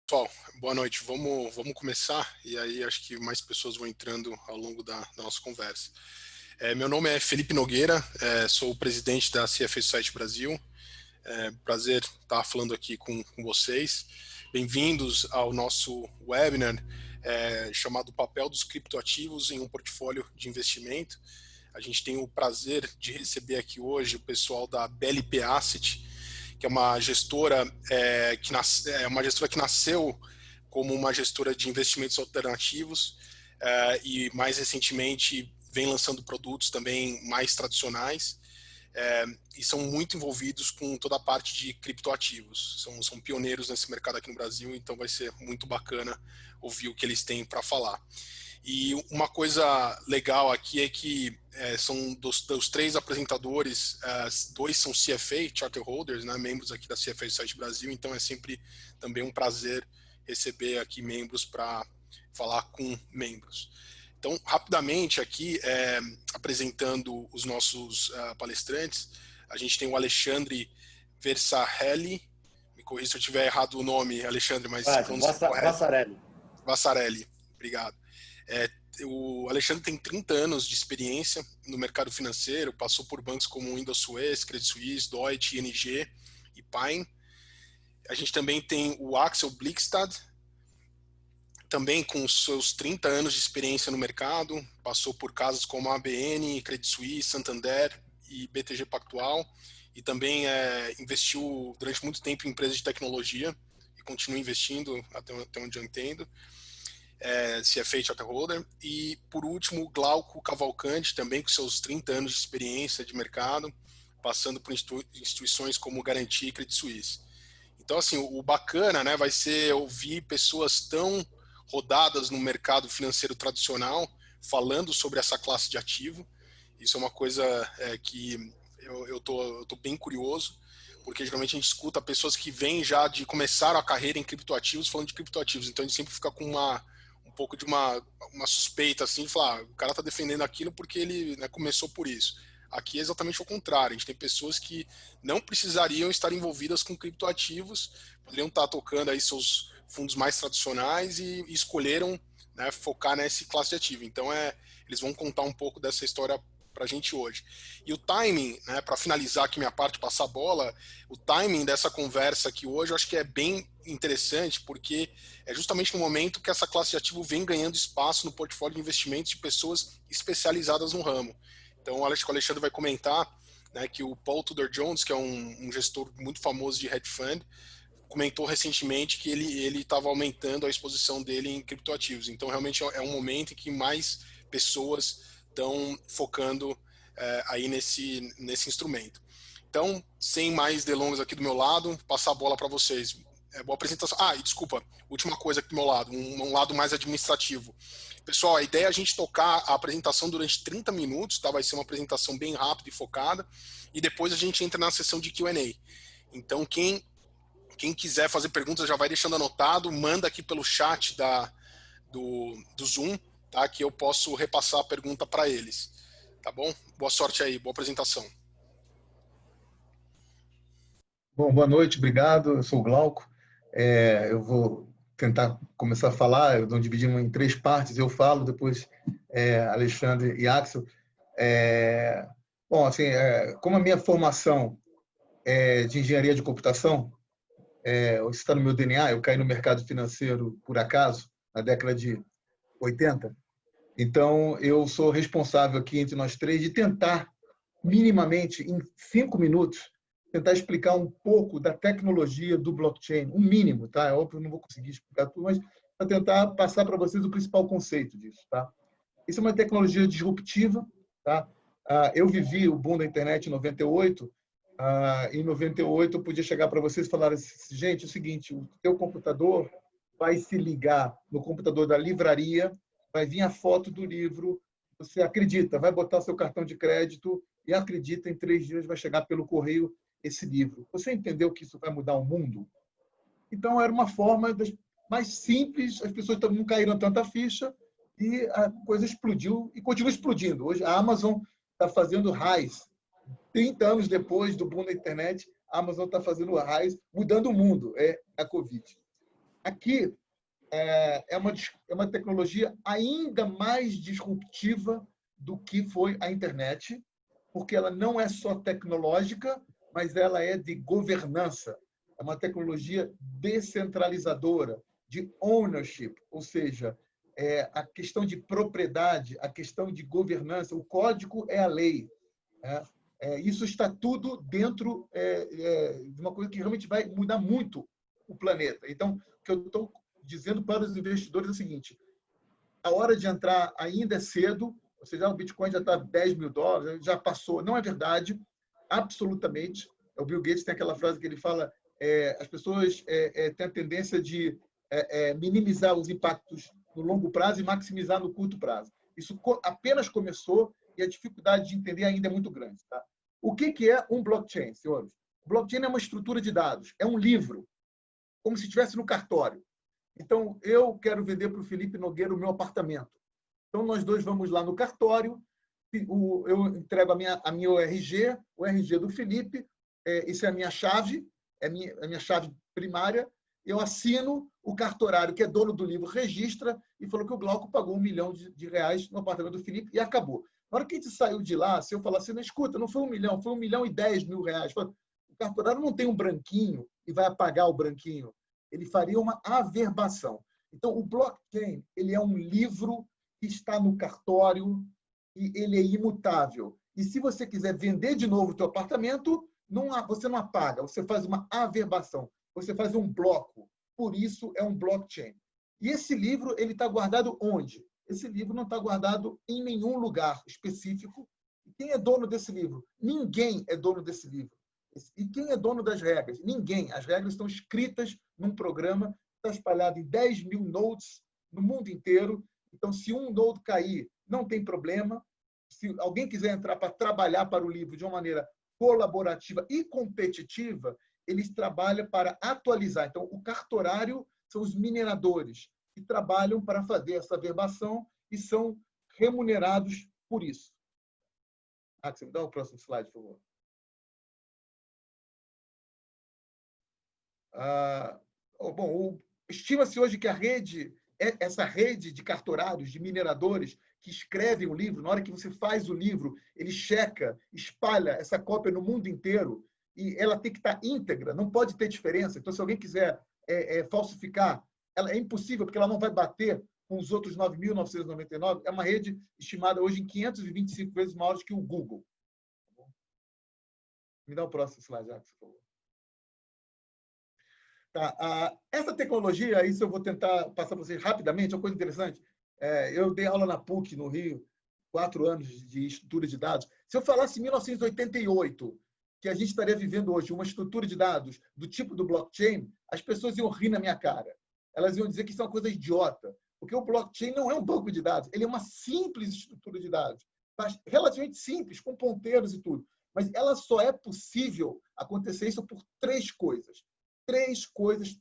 Pessoal, boa noite. Vamos começar e aí acho que mais pessoas vão entrando ao longo da nossa conversa. Meu nome é Felipe Nogueira, sou o presidente da CFA Society Brasil. Prazer estar falando aqui com vocês. Bem-vindos ao nosso webinar chamado Papel dos Criptoativos em um Portfólio de Investimento. A gente tem o prazer de receber aqui hoje o pessoal da BLP Asset, que é uma gestora uma gestora que nasceu como uma gestora de investimentos alternativos e mais recentemente vem lançando produtos também mais tradicionais e são muito envolvidos com toda a parte de criptoativos. São pioneiros nesse mercado aqui no Brasil, então vai ser muito bacana ouvir o que eles têm para falar. E uma coisa legal aqui é que são dos três apresentadores, dois são CFA, Charter Holders, né, membros aqui da CFA Society Brasil, então é sempre também um prazer receber aqui membros para falar com membros. Então, rapidamente aqui, apresentando os nossos palestrantes, a gente tem o Alexandre Versarelli, me corrija se eu tiver errado o nome, Alexandre, mas pronuncia correto. Vassarelli. Vassarelli, obrigado. O Alexandre tem 30 anos de experiência no mercado financeiro, passou por bancos como Indosuez, Credit Suisse, Deutsche, ING e Pine. A gente também tem o Axel Blickstad, também com seus 30 anos de experiência no mercado, passou por casas como a ABN, Credit Suisse, Santander e BTG Pactual, e também investiu durante muito tempo em empresas de tecnologia, e continua investindo até onde eu entendo. CFA Charter Holder, e por último Glauco Cavalcante, também com seus 30 anos de experiência de mercado, passando por instituições como Garantia e Credit Suisse. Então, assim, o bacana, né, vai ser ouvir pessoas tão rodadas no mercado financeiro tradicional falando sobre essa classe de ativo. Isso é uma coisa que eu tô bem curioso, porque geralmente a gente escuta pessoas que vêm já de começar a carreira em criptoativos falando de criptoativos, então a gente sempre fica com um pouco de uma suspeita assim, de falar, o cara está defendendo aquilo porque ele, né, começou por isso. Aqui é exatamente o contrário, a gente tem pessoas que não precisariam estar envolvidas com criptoativos, poderiam estar tocando aí seus fundos mais tradicionais e escolheram, né, focar nessa classe de ativo. Então eles vão contar um pouco dessa história para a gente hoje. E o timing, né, para finalizar aqui minha parte, passar a bola, o timing dessa conversa aqui hoje eu acho que é bem interessante, porque é justamente no momento que essa classe de ativo vem ganhando espaço no portfólio de investimentos de pessoas especializadas no ramo. Então, o Alexandre vai comentar, né, que o Paul Tudor Jones, que é um gestor muito famoso de hedge fund, comentou recentemente que ele estava aumentando a exposição dele em criptoativos. Então, realmente é um momento em que mais pessoas estão focando aí nesse instrumento. Então, sem mais delongas aqui do meu lado, passar a bola para vocês. Boa apresentação. E desculpa, última coisa aqui do meu lado, um lado mais administrativo. Pessoal, a ideia é a gente tocar a apresentação durante 30 minutos, tá? Vai ser uma apresentação bem rápida e focada, e depois a gente entra na sessão de Q&A. Então, quem quiser fazer perguntas já vai deixando anotado, manda aqui pelo chat do Zoom, tá? Que eu posso repassar a pergunta para eles. Tá bom? Boa sorte aí, boa apresentação. Bom, boa noite, obrigado. Eu sou o Glauco. Eu vou tentar começar a falar, eu vou dividir em 3 partes. Eu falo, depois Alexandre e Axel. Bom, assim, como a minha formação é de engenharia de computação, isso está no meu DNA, eu caí no mercado financeiro por acaso, na década de 80. Então, eu sou responsável aqui entre nós três de tentar, minimamente, em 5 minutos, tentar explicar um pouco da tecnologia do blockchain, um mínimo, tá? É óbvio, eu não vou conseguir explicar tudo, mas para tentar passar para vocês o principal conceito disso, tá? Isso é uma tecnologia disruptiva, tá? Eu vivi o boom da internet em 98. Em 98 eu podia chegar para vocês e falar assim, gente, é o seguinte, o teu computador vai se ligar no computador da livraria, vai vir a foto do livro, você acredita, vai botar seu cartão de crédito e acredita, em 3 dias vai chegar pelo correio esse livro. Você entendeu que isso vai mudar o mundo? Então, era uma forma mais simples, as pessoas não caíram tanta ficha e a coisa explodiu e continua explodindo. Hoje, a Amazon está fazendo highs. 30 anos depois do boom da internet, a Amazon está fazendo highs, mudando o mundo, é a Covid. Aqui é uma tecnologia ainda mais disruptiva do que foi a internet, porque ela não é só tecnológica, mas ela é de governança. É uma tecnologia descentralizadora, de ownership, ou seja, a questão de propriedade, a questão de governança. O código é a lei. Isso está tudo dentro de uma coisa que realmente vai mudar muito o planeta. Então, o que eu estou dizendo para os investidores é o seguinte: a hora de entrar ainda é cedo, ou seja, o Bitcoin já está $10 mil, já passou. Não é verdade, absolutamente. O Bill Gates tem aquela frase que ele fala: as pessoas têm a tendência de minimizar os impactos no longo prazo e maximizar no curto prazo. Isso apenas começou e a dificuldade de entender ainda é muito grande. Tá? O que é um blockchain, senhores? O blockchain é uma estrutura de dados, é um livro, como se estivesse no cartório. Então, eu quero vender para o Felipe Nogueira o meu apartamento. Então, nós dois vamos lá no cartório, eu entrego a minha RG, o RG do Felipe, isso é a minha chave, é a minha chave primária, eu assino, o cartorário, que é dono do livro, registra e falou que o Glauco pagou R$1 milhão no apartamento do Felipe e acabou. Na hora que a gente saiu de lá, se eu falar assim, não, escuta, não foi R$1 milhão, foi R$1 milhão e 10 mil reais. O cartorário não tem um branquinho e vai apagar o branquinho. Ele faria uma averbação. Então, o blockchain ele é um livro que está no cartório e ele é imutável. E se você quiser vender de novo o seu apartamento, você não apaga, você faz uma averbação, você faz um bloco. Por isso é um blockchain. E esse livro ele está guardado onde? Esse livro não está guardado em nenhum lugar específico. Quem é dono desse livro? Ninguém é dono desse livro. E quem é dono das regras? Ninguém. As regras estão escritas num programa, está espalhado em 10 mil nodes no mundo inteiro. Então, se um node cair, não tem problema. Se alguém quiser entrar para trabalhar para o livro de uma maneira colaborativa e competitiva, eles trabalham para atualizar. Então, o cartorário são os mineradores que trabalham para fazer essa averbação e são remunerados por isso. Axel, me dá o próximo slide, por favor. Bom, estima-se hoje que essa rede de cartorários, de mineradores que escrevem o livro, na hora que você faz o livro, ele checa, espalha essa cópia no mundo inteiro e ela tem que estar íntegra, não pode ter diferença. Então, se alguém quiser falsificar, ela é impossível, porque ela não vai bater com os outros 9.999. É uma rede estimada hoje em 525 vezes maior que o Google. Me dá o próximo slide, Jackson, por favor. Tá. Essa tecnologia, isso eu vou tentar passar para vocês rapidamente, é uma coisa interessante. Eu dei aula na PUC, no Rio, 4 anos de estrutura de dados. Se eu falasse em 1988, que a gente estaria vivendo hoje uma estrutura de dados do tipo do blockchain, as pessoas iam rir na minha cara. Elas iam dizer que isso é uma coisa idiota, porque o blockchain não é um banco de dados, ele é uma simples estrutura de dados, relativamente simples, com ponteiros e tudo. Mas ela só é possível acontecer isso por 3 coisas. 3 coisas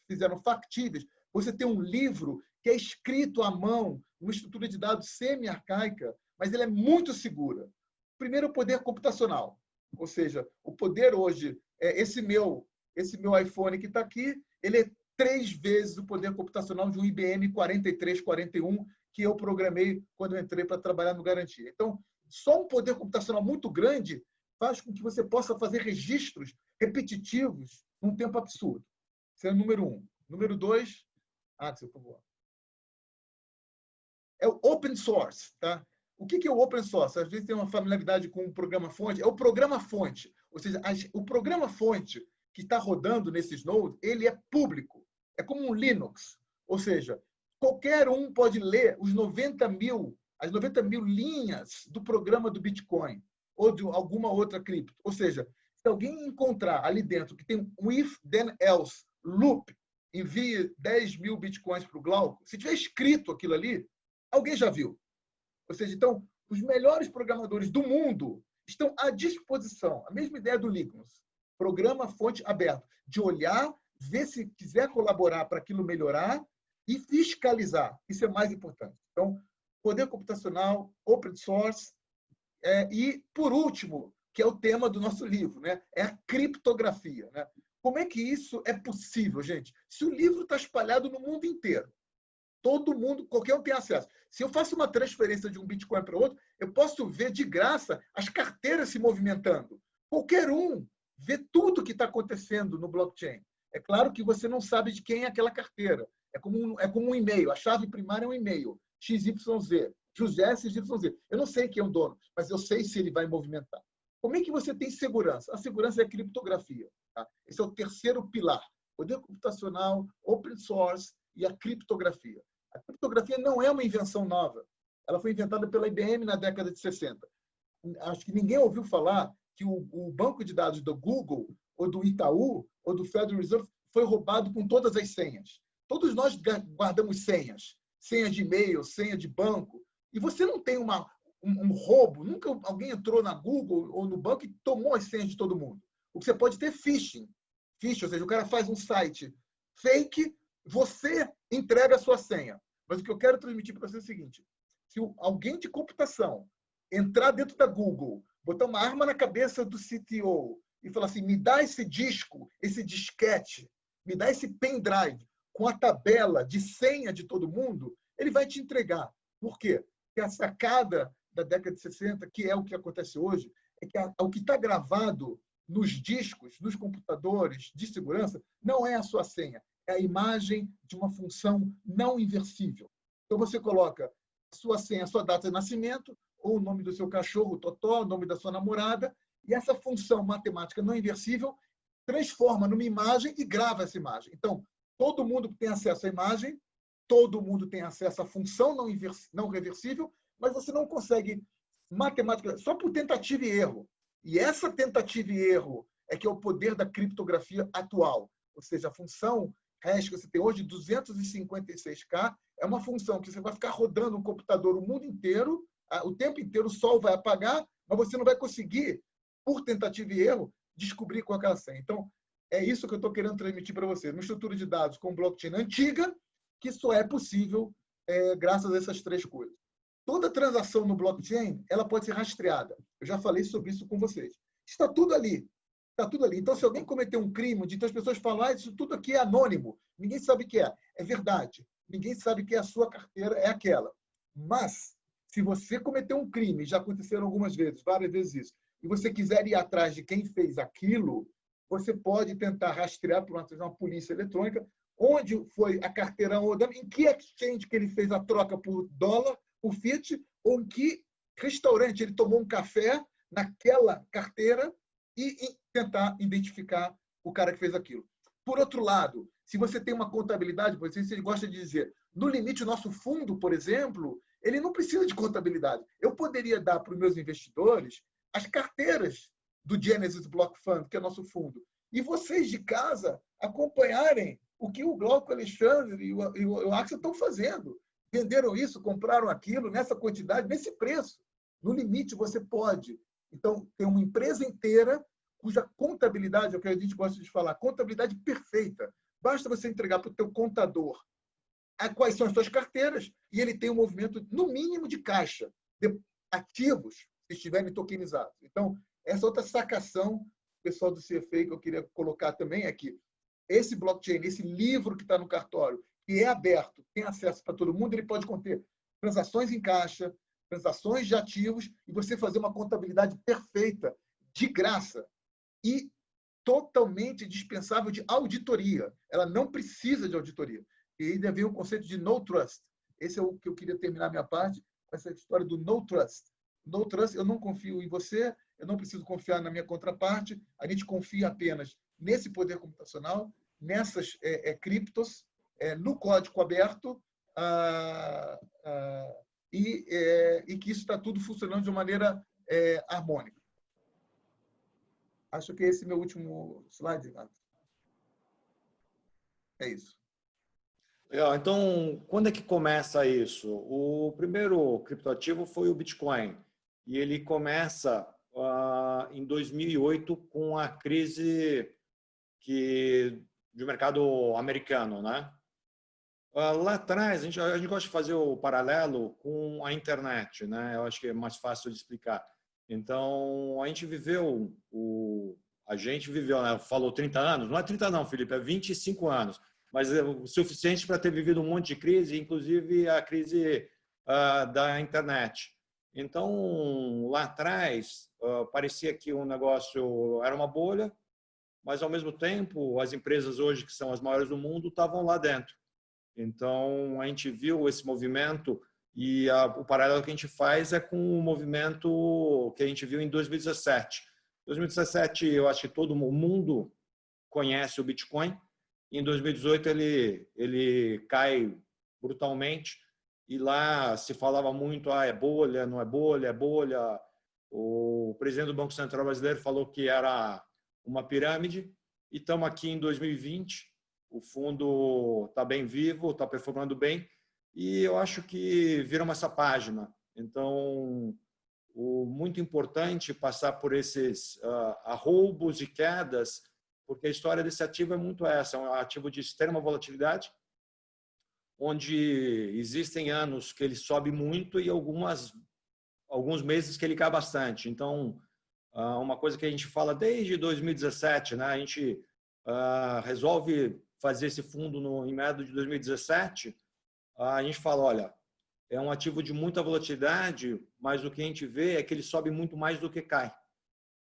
fizeram factíveis. Você tem um livro que é escrito à mão, uma estrutura de dados semi-arcaica, mas ele é muito segura. Primeiro, o poder computacional. Ou seja, o poder hoje, esse meu iPhone que está aqui, ele é 3 vezes o poder computacional de um IBM 4341 que eu programei quando eu entrei para trabalhar no Garantia. Então, só um poder computacional muito grande faz com que você possa fazer registros repetitivos num tempo absurdo. Esse é o número 1. Número 2, Axel, por favor. É o open source. Tá? O que é o open source? Às vezes tem uma familiaridade com o programa-fonte. É o programa-fonte. Ou seja, o programa-fonte que está rodando nesses nodes, ele é público. É como um Linux. Ou seja, qualquer um pode ler as 90 mil linhas do programa do Bitcoin ou de alguma outra cripto. Ou seja, se alguém encontrar ali dentro que tem um if, then, else, loop, envie 10 mil bitcoins para o Glauco, se tiver escrito aquilo ali, alguém já viu. Ou seja, então, os melhores programadores do mundo estão à disposição. A mesma ideia do Linux. Programa fonte aberto. De olhar, ver se quiser colaborar para aquilo melhorar e fiscalizar. Isso é mais importante. Então, poder computacional, open source e, por último, que é o tema do nosso livro, né? É a criptografia. Né? Como é que isso é possível, gente? Se o livro está espalhado no mundo inteiro, todo mundo, qualquer um tem acesso. Se eu faço uma transferência de um Bitcoin para outro, eu posso ver de graça as carteiras se movimentando. Qualquer um vê tudo que está acontecendo no blockchain. É claro que você não sabe de quem é aquela carteira. É como um e-mail. A chave primária é um e-mail. XYZ. José XYZ. Eu não sei quem é o dono, mas eu sei se ele vai movimentar. Como é que você tem segurança? A segurança é a criptografia. Tá? Esse é o terceiro pilar. Poder computacional, open source e a criptografia. A criptografia não é uma invenção nova. Ela foi inventada pela IBM na década de 60. Acho que ninguém ouviu falar que o banco de dados do Google, ou do Itaú, ou do Federal Reserve foi roubado com todas as senhas. Todos nós guardamos senhas. Senha de e-mail, senha de banco. E você não tem um roubo. Nunca alguém entrou na Google ou no banco e tomou as senhas de todo mundo. O que você pode ter é phishing. Phishing, ou seja, o cara faz um site fake, você entrega a sua senha. Mas o que eu quero transmitir para você é o seguinte: se alguém de computação entrar dentro da Google, botar uma arma na cabeça do CTO e falar assim, me dá esse disco, esse disquete, me dá esse pendrive com a tabela de senha de todo mundo, ele vai te entregar. Por quê? Porque a sacada da década de 60, que é o que acontece hoje, é que o que está gravado nos discos, nos computadores de segurança, não é a sua senha, é a imagem de uma função não inversível. Então, você coloca a sua senha, a sua data de nascimento, ou o nome do seu cachorro, o Totó, o nome da sua namorada, e essa função matemática não inversível transforma numa imagem e grava essa imagem. Então, todo mundo tem acesso à imagem, todo mundo tem acesso à função não reversível, mas você não consegue matematicamente, só por tentativa e erro. E essa tentativa e erro é que é o poder da criptografia atual. Ou seja, a função hash que você tem hoje, 256K, é uma função que você vai ficar rodando no computador o mundo inteiro, o tempo inteiro o sol vai apagar, mas você não vai conseguir, por tentativa e erro, descobrir qual é a senha. Então, é isso que eu estou querendo transmitir para você. Uma estrutura de dados com blockchain antiga, que só é possível graças a essas três coisas. Toda transação no blockchain, ela pode ser rastreada. Eu já falei sobre isso com vocês. Está tudo ali. Está tudo ali. Então, se alguém cometer um crime, então as pessoas falam, isso tudo aqui é anônimo. Ninguém sabe o que é. É verdade. Ninguém sabe que a sua carteira é aquela. Mas, se você cometer um crime, já aconteceram algumas vezes, várias vezes isso, e você quiser ir atrás de quem fez aquilo, você pode tentar rastrear por uma polícia eletrônica onde foi a carteira, em que exchange que ele fez a troca por dólar, por fiat, ou em que restaurante ele tomou um café naquela carteira e tentar identificar o cara que fez aquilo. Por outro lado, se você tem uma contabilidade, você gosta de dizer, no limite, o nosso fundo, por exemplo, ele não precisa de contabilidade. Eu poderia dar para os meus investidores as carteiras do Genesis Block Fund, que é nosso fundo, e vocês de casa acompanharem o que o Glauco Alexandre e o Axel estão fazendo. Venderam isso, compraram aquilo, nessa quantidade, nesse preço. No limite, você pode. Então, tem uma empresa inteira cuja contabilidade, é o que a gente gosta de falar, contabilidade perfeita. Basta você entregar para o teu contador quais são as suas carteiras e ele tem um movimento, no mínimo, de caixa, de ativos, se estiverem tokenizados. Então, essa outra sacação, pessoal do CFA, que eu queria colocar também é que esse blockchain, esse livro que está no cartório, que é aberto, tem acesso para todo mundo, ele pode conter transações em caixa, transações de ativos, e você fazer uma contabilidade perfeita, de graça, e totalmente dispensável de auditoria. Ela não precisa de auditoria. E ainda vem o conceito de no trust. Esse é o que eu queria terminar a minha parte, com essa história do no trust. No trust, eu não confio em você, eu não preciso confiar na minha contraparte, a gente confia apenas nesse poder computacional, nessas criptos, no código aberto, e que isso está tudo funcionando de uma maneira harmônica. Acho que esse é meu último slide, Renato. É isso. Legal. Então, quando é que começa isso? O primeiro criptoativo foi o Bitcoin. E ele começa em 2008 com a crise do mercado americano, né? Lá atrás, a gente gosta de fazer o paralelo com a internet, né? Eu acho que é mais fácil de explicar. Então, a gente viveu A gente viveu, né? Falou 30 anos, não é 30 não, Felipe, é 25 anos, mas é o suficiente para ter vivido um monte de crise, inclusive a crise da internet. Então, lá atrás, parecia que o negócio era uma bolha, mas, ao mesmo tempo, as empresas hoje, que são as maiores do mundo, estavam lá dentro. Então, a gente viu esse movimento e o paralelo que a gente faz é com o movimento que a gente viu em 2017. Em 2017, eu acho que todo mundo conhece o Bitcoin. Em 2018, ele cai brutalmente. E lá se falava muito, é bolha, não é bolha, é bolha. O presidente do Banco Central brasileiro falou que era uma pirâmide. E estamos aqui em 2020. O fundo está bem vivo, está performando bem. E eu acho que viramos essa página. Então, muito importante passar por esses arroubos e quedas, porque a história desse ativo é muito essa. É um ativo de extrema volatilidade, onde existem anos que ele sobe muito e alguns meses que ele cai bastante. Então, uma coisa que a gente fala desde 2017, né? A gente resolve fazer esse fundo em meados de 2017, a gente fala, olha, é um ativo de muita volatilidade, mas o que a gente vê é que ele sobe muito mais do que cai.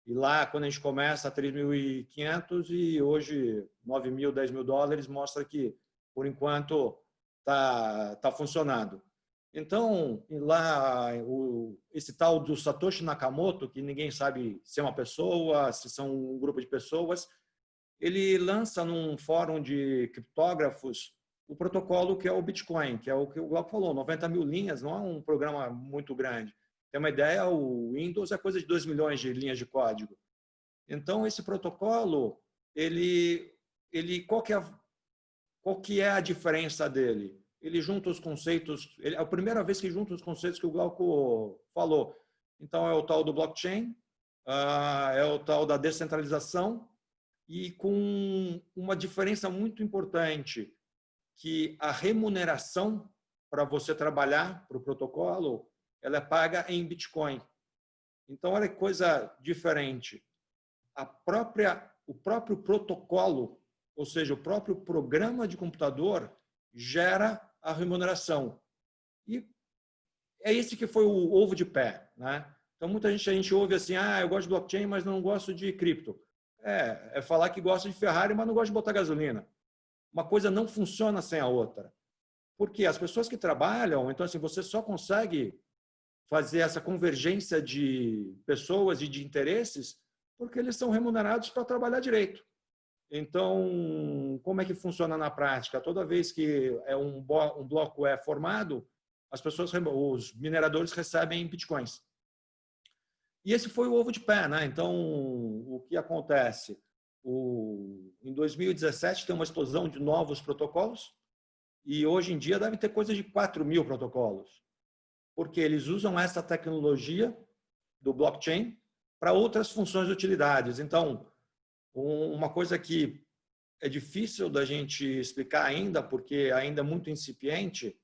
E lá, quando a gente começa a 3.500 e hoje 9.000, 10 mil dólares, mostra que, por enquanto, tá funcionando. Então, lá, esse tal do Satoshi Nakamoto, que ninguém sabe se é uma pessoa, se são um grupo de pessoas, ele lança num fórum de criptógrafos o protocolo que é o Bitcoin, que é o que o Glauco falou, 90 mil linhas, não é um programa muito grande. Tem uma ideia, o Windows é coisa de 2 milhões de linhas de código. Então, esse protocolo, qual que é a diferença dele? Ele junta os conceitos, é a primeira vez que junta os conceitos que o Glauco falou. Então, é o tal do blockchain, é o tal da descentralização, e com uma diferença muito importante, que a remuneração para você trabalhar para o protocolo, ela é paga em Bitcoin. Então, olha que coisa diferente. O próprio protocolo, ou seja, o próprio programa de computador, gera a remuneração. E é esse que foi o ovo de pé, né? Então, muita gente, a gente ouve assim, eu gosto de blockchain, mas não gosto de cripto. É falar que gosta de Ferrari, mas não gosta de botar gasolina. Uma coisa não funciona sem a outra. Porque as pessoas que trabalham, então assim, você só consegue fazer essa convergência de pessoas e de interesses porque eles são remunerados para trabalhar direito. Então, como é que funciona na prática? Toda vez que um bloco é formado, os mineradores recebem bitcoins. E esse foi o ovo de pé, né? Então, o que acontece? Em 2017 tem uma explosão de novos protocolos e hoje em dia deve ter coisa de 4.000 protocolos, porque eles usam essa tecnologia do blockchain para outras funções de utilidades. Então, uma coisa que é difícil da gente explicar ainda, porque ainda é muito incipiente,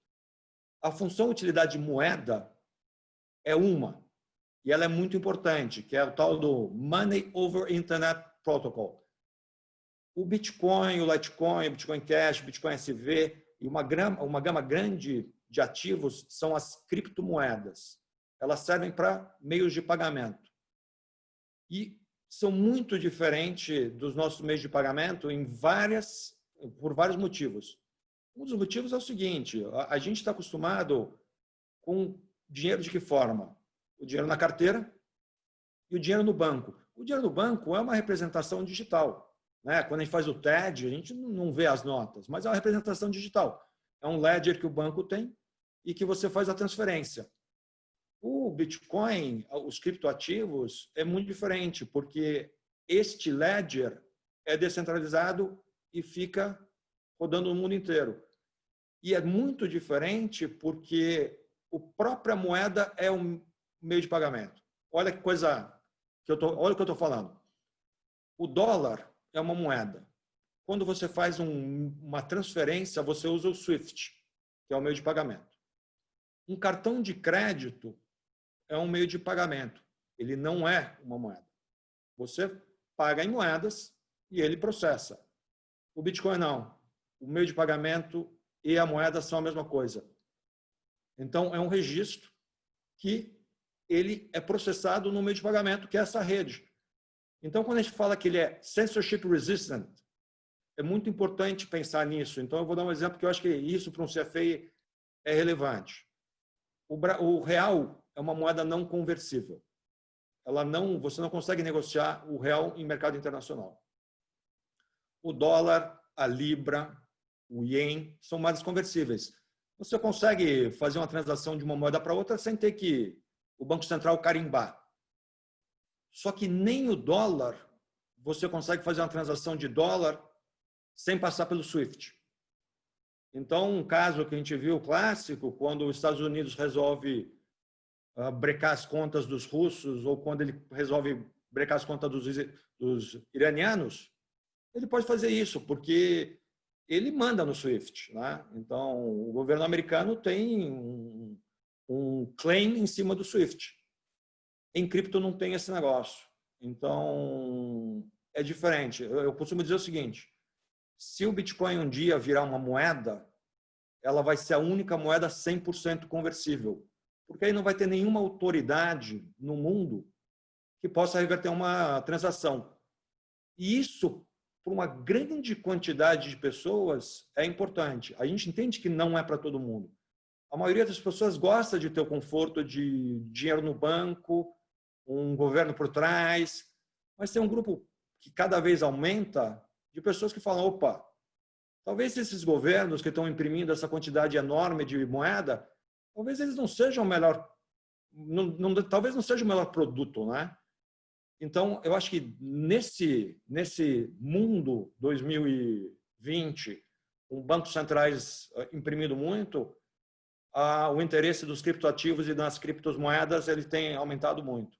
a função utilidade de moeda é uma, e ela é muito importante, que é o tal do Money over Internet Protocol. O Bitcoin, o Litecoin, o Bitcoin Cash, o Bitcoin SV e uma gama grande de ativos são as criptomoedas. Elas servem para meios de pagamento. E são muito diferentes dos nossos meios de pagamento por vários motivos. Um dos motivos é o seguinte, a gente está acostumado com dinheiro de que forma? O dinheiro na carteira e o dinheiro no banco. O dinheiro no banco é uma representação digital. Né? Quando a gente faz o TED, a gente não vê as notas, mas é uma representação digital. É um ledger que o banco tem e que você faz a transferência. O Bitcoin, os criptoativos, é muito diferente, porque este ledger é descentralizado e fica rodando no mundo inteiro. E é muito diferente porque a própria moeda é um meio de pagamento. Olha que coisa olha o que eu estou falando. O dólar é uma moeda. Quando você faz uma transferência, você usa o SWIFT, que é o meio de pagamento. Um cartão de crédito é um meio de pagamento. Ele não é uma moeda. Você paga em moedas e ele processa. O Bitcoin não. O meio de pagamento e a moeda são a mesma coisa. Então, é um registro que ele é processado no meio de pagamento, que é essa rede. Então, quando a gente fala que ele é censorship resistant, é muito importante pensar nisso. Então, eu vou dar um exemplo que eu acho que isso para um CFA é relevante. O real é uma moeda não conversível. Você não consegue negociar o real em mercado internacional. O dólar, a libra, o ien são moedas conversíveis. Você consegue fazer uma transação de uma moeda para outra sem ter que o Banco Central carimbar. Só que nem o dólar você consegue fazer uma transação de dólar sem passar pelo SWIFT. Então, um caso que a gente viu clássico, quando os Estados Unidos resolve brecar as contas dos russos ou quando ele resolve brecar as contas dos iranianos, ele pode fazer isso, porque ele manda no SWIFT, né? Então, o governo americano tem um claim em cima do SWIFT. Em cripto não tem esse negócio. Então, é diferente. Eu costumo dizer o seguinte, se o Bitcoin um dia virar uma moeda, ela vai ser a única moeda 100% conversível, porque aí não vai ter nenhuma autoridade no mundo que possa reverter uma transação. E isso, para uma grande quantidade de pessoas, é importante. A gente entende que não é para todo mundo. A maioria das pessoas gosta de ter o conforto de dinheiro no banco, um governo por trás, mas tem um grupo que cada vez aumenta de pessoas que falam, opa, talvez esses governos que estão imprimindo essa quantidade enorme de moeda, talvez eles não sejam o melhor, talvez não seja o melhor produto, né? Então, eu acho que nesse mundo 2020, com bancos centrais imprimindo muito, o interesse dos criptoativos e das criptomoedas ele tem aumentado muito.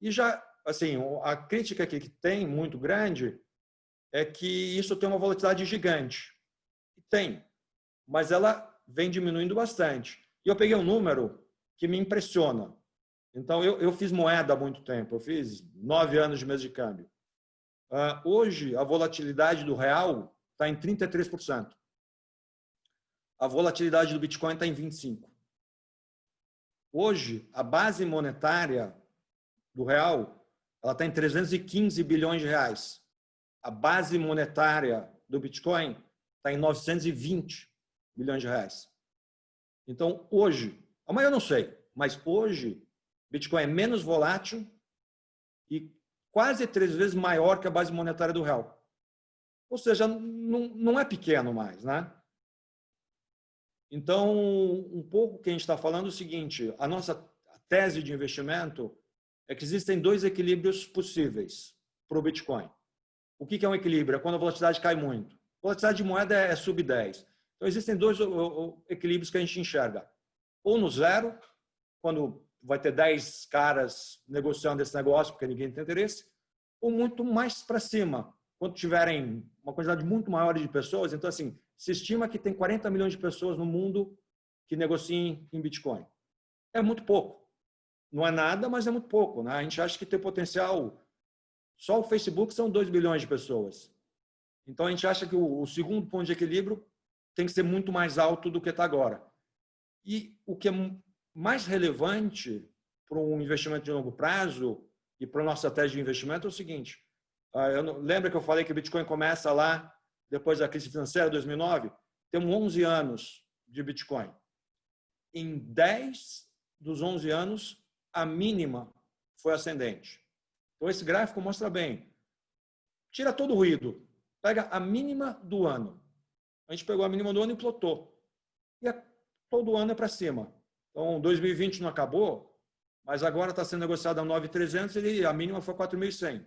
E já, assim, a crítica que tem muito grande é que isso tem uma volatilidade gigante. Tem, mas ela vem diminuindo bastante. E eu peguei um número que me impressiona. Então, eu fiz moeda há muito tempo, eu fiz 9 anos de mesa de câmbio. Hoje, a volatilidade do real está em 33%. A volatilidade do Bitcoin está em 25%. Hoje, a base monetária do real ela está em 315 bilhões de reais. A base monetária do Bitcoin está em 920 bilhões de reais. Então, hoje, amanhã eu não sei, mas hoje, Bitcoin é menos volátil e quase 3 vezes maior que a base monetária do real. Ou seja, não é pequeno mais, né? Então, um pouco que a gente está falando é o seguinte, a nossa tese de investimento é que existem 2 equilíbrios possíveis para o Bitcoin. O que é um equilíbrio? É quando a volatilidade cai muito. A volatilidade de moeda é sub 10. Então, existem 2 equilíbrios que a gente enxerga. Ou no zero, quando vai ter 10 caras negociando esse negócio porque ninguém tem interesse, ou muito mais para cima, quando tiverem uma quantidade muito maior de pessoas. Então, assim, se estima que tem 40 milhões de pessoas no mundo que negociem em Bitcoin. É muito pouco. Não é nada, mas é muito pouco, né? A gente acha que tem potencial. Só o Facebook são 2 bilhões de pessoas. Então, a gente acha que o segundo ponto de equilíbrio tem que ser muito mais alto do que está agora. E o que é mais relevante para um investimento de longo prazo e para a nossa tese de investimento é o seguinte. Lembra que eu falei que o Bitcoin começa lá, depois da crise financeira, 2009? Temos 11 anos de Bitcoin. Em 10 dos 11 anos, a mínima foi ascendente. Então, esse gráfico mostra bem. Tira todo o ruído. Pega a mínima do ano. A gente pegou a mínima do ano e plotou. E todo ano é para cima. Então, 2020 não acabou, mas agora está sendo negociado a 9.300 e a mínima foi 4.100.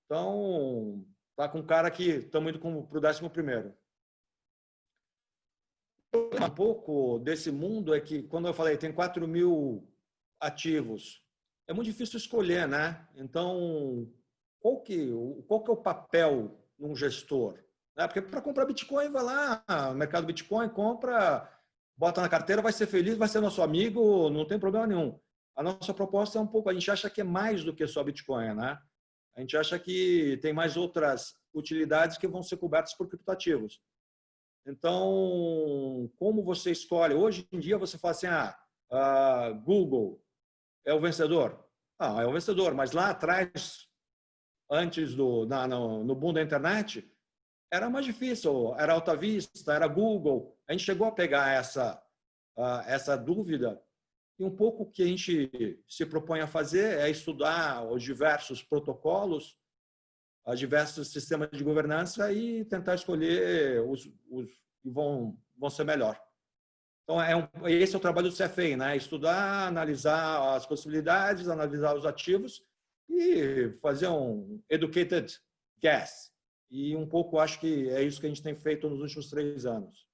Então, está com cara que estamos indo para o 11º. Um pouco desse mundo é que, quando eu falei, tem 4.000 ativos, é muito difícil escolher, né? Então, qual que é o papel de um gestor? Porque para comprar Bitcoin, vai lá, mercado Bitcoin, compra, bota na carteira, vai ser feliz, vai ser nosso amigo, não tem problema nenhum. A nossa proposta é um pouco, a gente acha que é mais do que só Bitcoin, né? A gente acha que tem mais outras utilidades que vão ser cobertas por criptoativos. Então, como você escolhe? Hoje em dia você fala assim, Google é o vencedor. É o vencedor, mas lá atrás, antes no boom da internet, era mais difícil. Era Alta Vista, era Google. A gente chegou a pegar essa dúvida e um pouco o que a gente se propõe a fazer é estudar os diversos protocolos, os diversos sistemas de governança e tentar escolher os que vão ser melhor. Então, esse é o trabalho do CFA, né? Estudar, analisar as possibilidades, analisar os ativos e fazer um educated guess. E um pouco acho que é isso que a gente tem feito nos últimos 3 anos.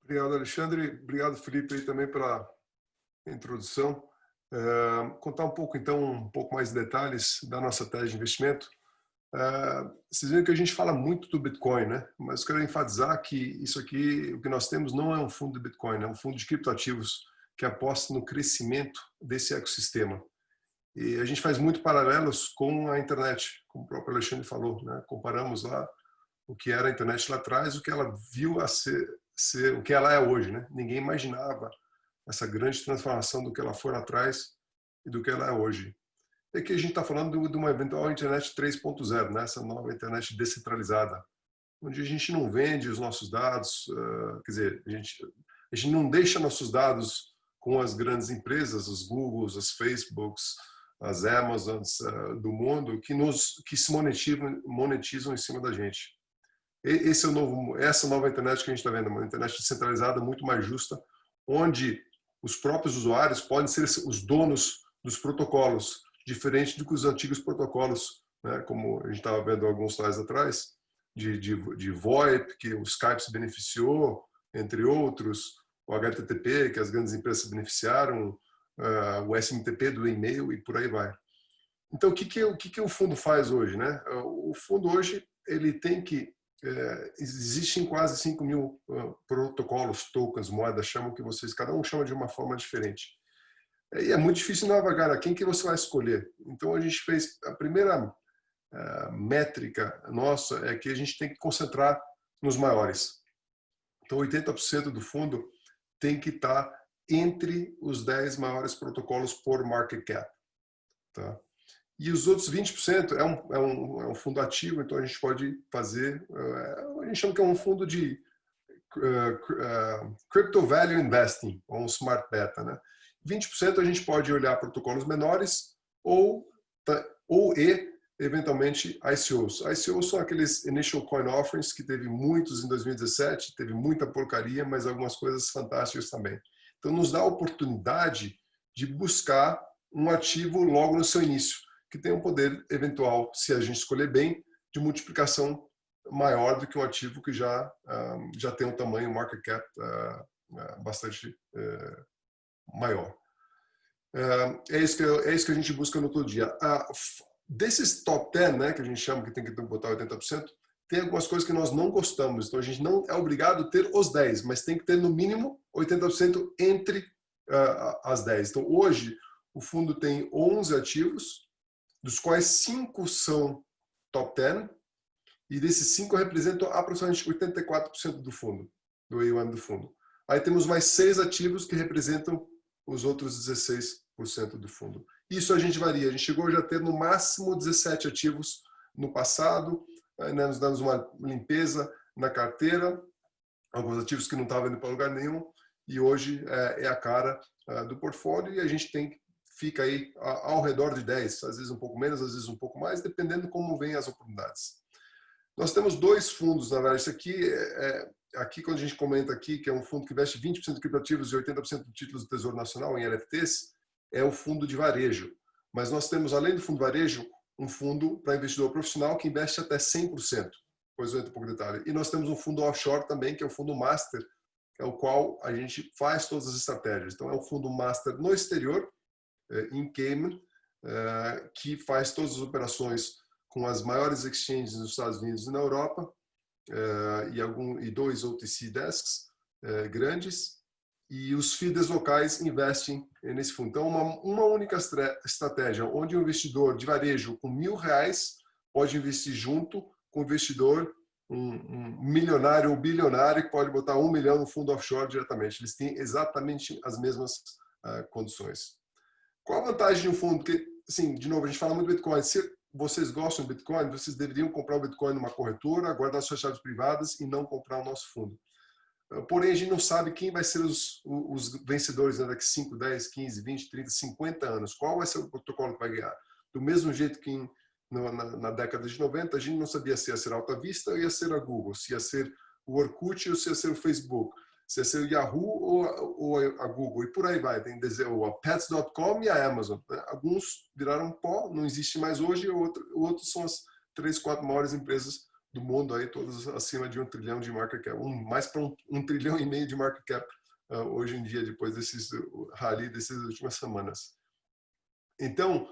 Obrigado, Alexandre. Obrigado, Felipe, aí também pela introdução. Contar um pouco mais de detalhes da nossa tese de investimento. Vocês viram que a gente fala muito do Bitcoin, né? Mas eu quero enfatizar que isso aqui, o que nós temos não é um fundo de Bitcoin, é um fundo de criptoativos que aposta no crescimento desse ecossistema. E a gente faz muito paralelos com a internet, como o próprio Alexandre falou, né? Comparamos lá o que era a internet lá atrás, o que ela viu a ser o que ela é hoje, né? Ninguém imaginava essa grande transformação do que ela foi lá atrás e do que ela é hoje. É que a gente está falando de uma eventual internet 3.0, né? Essa nova internet descentralizada, onde a gente não vende os nossos dados, quer dizer, a gente não deixa nossos dados com as grandes empresas, os Googles, as Facebooks, as Amazons do mundo, que se monetizam em cima da gente. Essa nova internet que a gente está vendo, uma internet descentralizada, muito mais justa, onde os próprios usuários podem ser os donos dos protocolos, diferente do que os antigos protocolos, né? Como a gente estava vendo alguns slides atrás, de VoIP, que o Skype se beneficiou, entre outros, o HTTP, que as grandes empresas se beneficiaram, o SMTP do e-mail e por aí vai. Então, o que o fundo faz hoje, né? O fundo hoje ele tem que existem quase 5 mil protocolos, tokens, moedas, chamam que vocês, cada um chama de uma forma diferente. E é muito difícil navegar a quem que você vai escolher. Então a gente fez a primeira métrica nossa é que a gente tem que concentrar nos maiores. Então 80% do fundo tem que estar entre os 10 maiores protocolos por market cap, tá? E os outros 20% é um fundo ativo, então a gente pode fazer, a gente chama que é um fundo de Crypto Value Investing, ou um Smart Beta, né? 20% a gente pode olhar protocolos menores ou eventualmente ICOs. ICOs são aqueles Initial Coin Offerings que teve muitos em 2017, teve muita porcaria, mas algumas coisas fantásticas também. Então nos dá a oportunidade de buscar um ativo logo no seu início, que tem um poder eventual, se a gente escolher bem, de multiplicação maior do que um ativo que já tem um tamanho, market cap bastante maior. É isso que a gente busca no todo dia. Desses top 10, né, que a gente chama que tem que botar 80%, tem algumas coisas que nós não gostamos. Então a gente não é obrigado a ter os 10, mas tem que ter no mínimo 80% entre as 10. Então hoje o fundo tem 11 ativos, dos quais 5 são top 10, e desses 5 representam aproximadamente 84% do fundo, do AUM do fundo. Aí temos mais 6 ativos que representam os outros 16% do fundo. Isso a gente varia. A gente chegou já a ter no máximo 17 ativos no passado, né, nos dando uma limpeza na carteira, alguns ativos que não estavam indo para lugar nenhum, e hoje é a cara do portfólio, e a gente fica aí ao redor de 10, às vezes um pouco menos, às vezes um pouco mais, dependendo de como vêm as oportunidades. Nós temos 2 fundos, na verdade. Isso aqui quando a gente comenta aqui, que é um fundo que investe 20% de criptoativos e 80% de títulos do Tesouro Nacional em LFTs, é o fundo de varejo. Mas nós temos, além do fundo de varejo, um fundo para investidor profissional que investe até 100%. Depois eu entro um pouco de detalhe. E nós temos um fundo offshore também, que é o fundo master, que é o qual a gente faz todas as estratégias. Então é um fundo master no exterior, em Cayman, que faz todas as operações com as maiores exchanges nos Estados Unidos e na Europa, e 2 OTC desks grandes, e os feeders locais investem nesse fundo. Então, uma única estratégia, onde um investidor de varejo com R$1.000 pode investir junto com um investidor, um milionário ou bilionário, que pode botar 1 milhão no fundo offshore diretamente. Eles têm exatamente as mesmas condições. Qual a vantagem de um fundo? Porque, assim, de novo, a gente fala muito do Bitcoin. Se vocês gostam do Bitcoin, vocês deveriam comprar o Bitcoin numa corretora, guardar suas chaves privadas e não comprar o nosso fundo. Porém, a gente não sabe quem vai ser os vencedores daqui 5, 10, 15, 20, 30, 50 anos. Qual vai ser o protocolo que vai ganhar? Do mesmo jeito que na década de 90, a gente não sabia se ia ser a Alta Vista ou ia ser a Google, se ia ser o Orkut ou se ia ser o Facebook, se ia ser o Yahoo ou a Google, e por aí vai. Tem o Pets.com e a Amazon. Alguns viraram pó, não existe mais hoje, outros são as 3, 4 maiores empresas do mundo, aí, todas acima de 1 trilhão de market cap, mais para 1,5 trilhão de market cap hoje em dia, depois desses rally dessas últimas semanas. Então,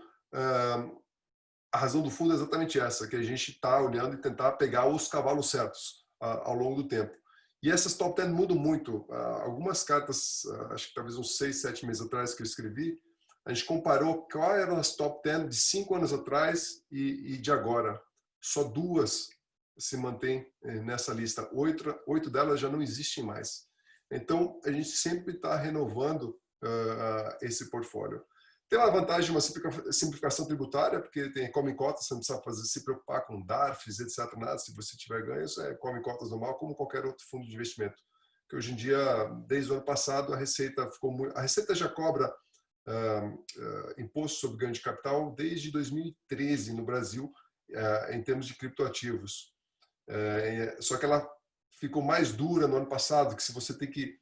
a razão do fundo é exatamente essa, que a gente está olhando e tentar pegar os cavalos certos ao longo do tempo. E essas top 10 mudam muito. Algumas cartas, acho que talvez uns 6, 7 meses atrás que eu escrevi, a gente comparou quais eram as top 10 de 5 anos atrás e de agora. Só 2 se mantêm nessa lista. 8 delas já não existem mais. Então, a gente sempre está renovando esse portfólio. Tem uma vantagem, uma simplificação tributária, porque come cotas, você não precisa se preocupar com DARFs, etc. Nada. Se você tiver ganhos, come cotas normal, como qualquer outro fundo de investimento. Que hoje em dia, desde o ano passado, a Receita já cobra imposto sobre ganho de capital desde 2013 no Brasil, em termos de criptoativos. Só que ela ficou mais dura no ano passado, que se você tem que,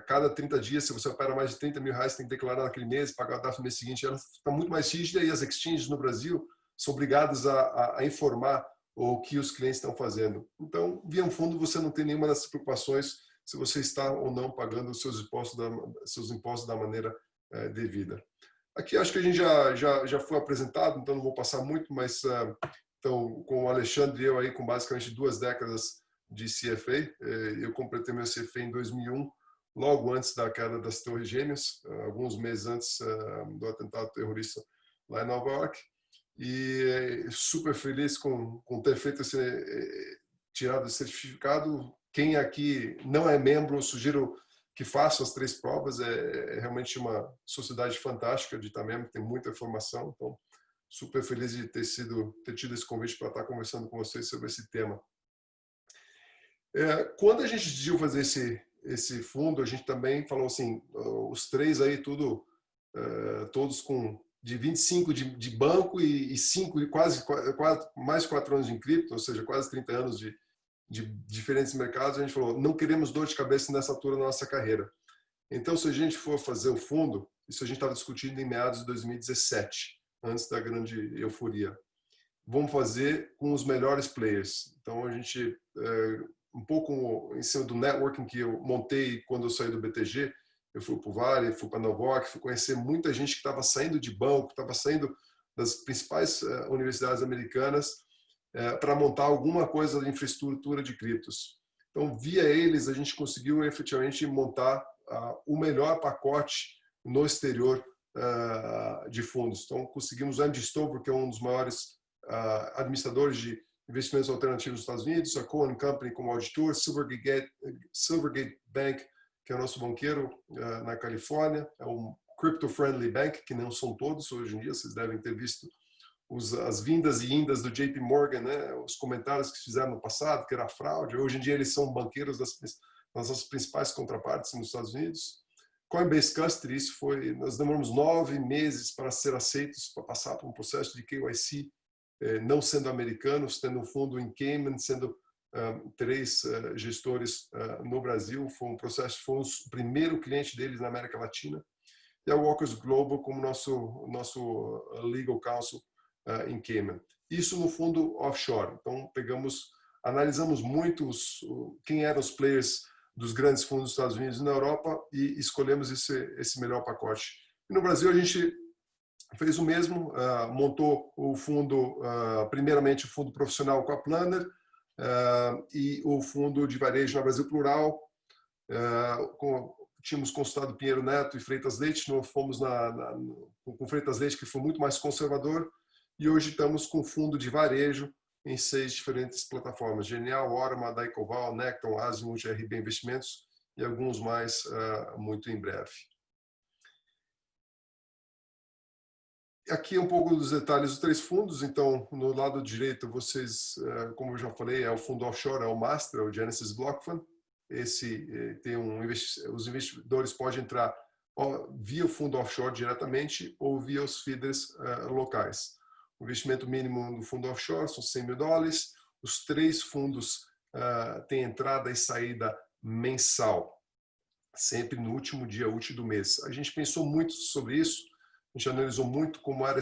cada 30 dias, se você opera mais de R$30 mil, tem que declarar naquele mês, pagar o DARF no mês seguinte, ela está muito mais rígida e as exchanges no Brasil são obrigadas a informar o que os clientes estão fazendo. Então, via um fundo, você não tem nenhuma dessas preocupações se você está ou não pagando os seus impostos da maneira devida. Aqui acho que a gente já foi apresentado, então não vou passar muito, mas então, com o Alexandre e eu aí com basicamente 2 décadas de CFA, eu completei meu CFA em 2001, logo antes da queda das Torres Gêmeas, alguns meses antes do atentado terrorista lá em Nova York, e super feliz com ter feito tirado esse certificado. Quem aqui não é membro, eu sugiro que faça as 3 provas, é realmente uma sociedade fantástica de estar membro, tem muita informação, então super feliz de ter tido esse convite para estar conversando com vocês sobre esse tema. Quando a gente decidiu fazer esse fundo, a gente também falou assim, os 3 aí todos com de 25 de banco e 5 quase mais 4 anos em cripto, ou seja, quase 30 anos de diferentes mercados. A gente falou, não queremos dor de cabeça nessa altura da nossa carreira. Então, se a gente for fazer o fundo, isso a gente estava discutindo em meados de 2017, antes da grande euforia. Vamos fazer com os melhores players. Então, a gente, um pouco em cima do networking que eu montei quando eu saí do BTG, eu fui para o Vale, fui para a Novok, fui conhecer muita gente que estava saindo de banco, estava saindo das principais universidades americanas para montar alguma coisa de infraestrutura de criptos. Então, via eles, a gente conseguiu efetivamente montar o melhor pacote no exterior de fundos. Então, conseguimos o Andy Stover, que é um dos maiores administradores de investimentos alternativos nos Estados Unidos, a Cohen Company como auditor, Silvergate Bank, que é o nosso banqueiro na Califórnia, é um crypto-friendly bank, que não são todos hoje em dia, vocês devem ter visto as vindas e indas do JP Morgan, né, os comentários que fizeram no passado, que era fraude. Hoje em dia eles são banqueiros das nossas principais contrapartes nos Estados Unidos. Coinbase Custody, nós demoramos 9 meses para ser aceitos, para passar por um processo de KYC, não sendo americanos, tendo um fundo em Cayman, sendo 3 gestores no Brasil. Foi um processo, fomos o primeiro cliente deles na América Latina. E a Walkers Global como nosso legal counsel em Cayman. Isso no fundo offshore. Então, analisamos muito quem eram os players dos grandes fundos dos Estados Unidos e na Europa e escolhemos esse melhor pacote. E no Brasil, a gente fez o mesmo, montou o fundo, primeiramente o fundo profissional com a Planner e o fundo de varejo na Brasil Plural, tínhamos consultado Pinheiro Neto e Freitas Leite, não fomos com Freitas Leite, que foi muito mais conservador, e hoje estamos com fundo de varejo em 6 diferentes plataformas: Genial, Orma, Daicoval, Necton, Azimuth, RB Investimentos e alguns mais muito em breve. Aqui um pouco dos detalhes dos 3 fundos. Então, no lado direito, vocês, como eu já falei, é o fundo offshore, é o Master, é o Genesis Block Fund. Esse tem os investidores podem entrar via o fundo offshore diretamente ou via os feeders locais. O investimento mínimo do fundo offshore são $100 mil. Os 3 fundos têm entrada e saída mensal, sempre no último dia útil do mês. A gente pensou muito sobre isso, a gente analisou muito como era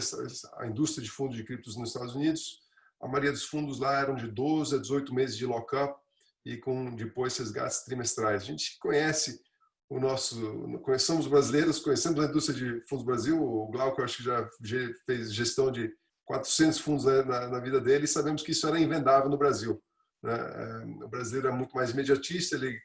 a indústria de fundos de criptos nos Estados Unidos. A maioria dos fundos lá eram de 12 a 18 meses de lock-up e com depois resgates trimestrais. A gente conhece conhecemos brasileiros, conhecemos a indústria de fundos do Brasil. O Glauco, acho que já fez gestão de 400 fundos na vida dele, e sabemos que isso era invendável no Brasil, né? O brasileiro é muito mais imediatista, ele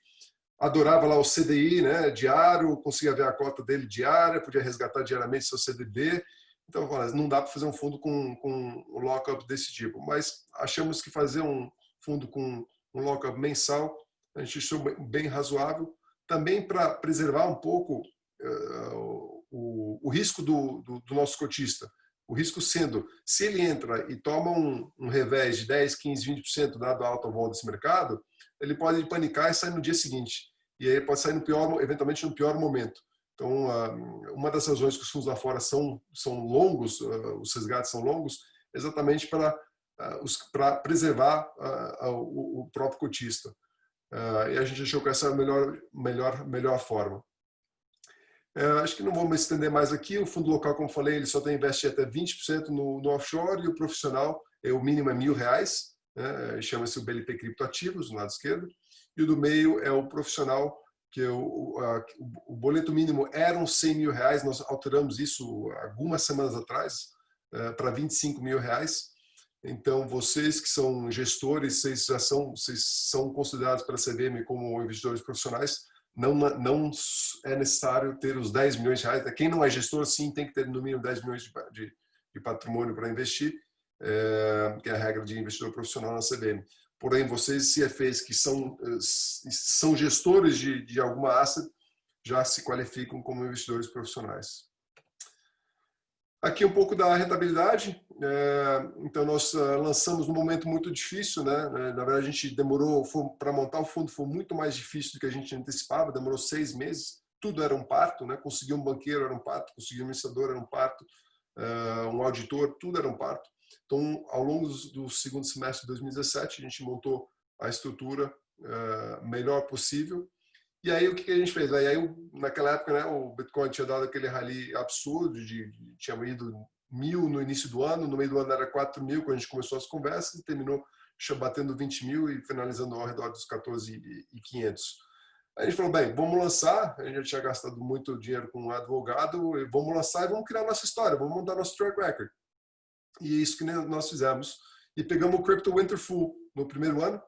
adorava lá o CDI, né, diário, conseguia ver a cota dele diária, podia resgatar diariamente seu CDB. Então, não dá para fazer um fundo com um lock-up desse tipo. Mas achamos que fazer um fundo com um lock-up mensal, a gente achou bem razoável, também para preservar um pouco o risco do nosso cotista. O risco sendo, se ele entra e toma um revés de 10, 15, 20% dado a alta vol desse mercado, ele pode panicar e sair no dia seguinte. E aí pode sair eventualmente no pior momento. Então, uma das razões que os fundos lá fora são longos, os resgates são longos, exatamente para preservar o próprio cotista. E a gente achou que essa é a melhor forma. Acho que não vou me estender mais aqui. O fundo local, como falei, ele só tem investe até 20% no offshore, e o profissional, o mínimo é R$1.000, né? Chama-se o BLP Criptoativos, no lado esquerdo. E o do meio é o profissional, que o boleto mínimo era uns R$100 mil. Nós alteramos isso algumas semanas atrás para R$25 mil. Então, vocês que são gestores, vocês são considerados pela CVM como investidores profissionais. Não é necessário ter os R$10 milhões. Quem não é gestor, sim, tem que ter no mínimo 10 milhões de patrimônio para investir, que é a regra de investidor profissional na CVM. Porém, vocês, CFAs, que são gestores de alguma asset, já se qualificam como investidores profissionais. Aqui um pouco da rentabilidade. Então, nós lançamos num momento muito difícil, né? Na verdade, a gente demorou, para montar o fundo foi muito mais difícil do que a gente antecipava, demorou 6 meses, tudo era um parto, né? Conseguir um banqueiro era um parto, conseguir um administrador era um parto, um auditor, tudo era um parto. Então, ao longo do segundo semestre de 2017, a gente montou a estrutura melhor possível. E aí, o que a gente fez? Aí, naquela época, né, o Bitcoin tinha dado aquele rally absurdo, tinha ido 1.000 no início do ano, no meio do ano era 4.000 quando a gente começou as conversas, e terminou batendo 20 mil e finalizando ao redor dos 14.500. Aí a gente falou, bem, vamos lançar, a gente já tinha gastado muito dinheiro com um advogado, vamos lançar e vamos criar nossa história, vamos montar nosso track record. E é isso que nós fizemos. E pegamos o Crypto Winter Full no primeiro ano,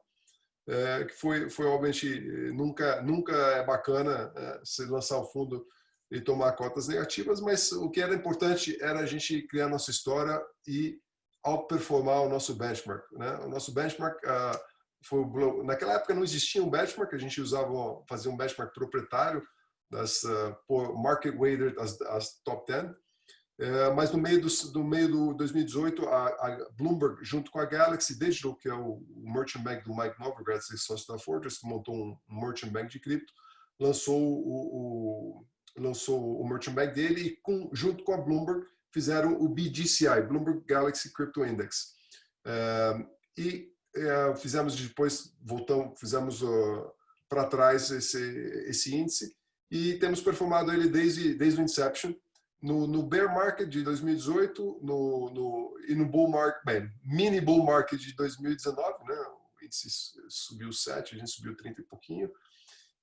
que foi obviamente, nunca é bacana se lançar o fundo e tomar cotas negativas, mas o que era importante era a gente criar nossa história e outperformar o nosso benchmark, né? O nosso benchmark naquela época não existia um benchmark, a gente fazia um benchmark proprietário por market weighted as top 10. Mas no meio do 2018, a Bloomberg, junto com a Galaxy Digital, que é o Merchant Bank do Mike Novogratz, sócio da Fortress, que montou um Merchant Bank de cripto, lançou o Merchant Bank dele e, junto com a Bloomberg, fizeram o BGCI, Bloomberg Galaxy Crypto Index. Fizemos depois, fizemos para trás esse índice e temos performado ele desde o inception. No bear market de 2018 e no bull market, mini bull market de 2019, né? O índice subiu 7, a gente subiu 30 e pouquinho.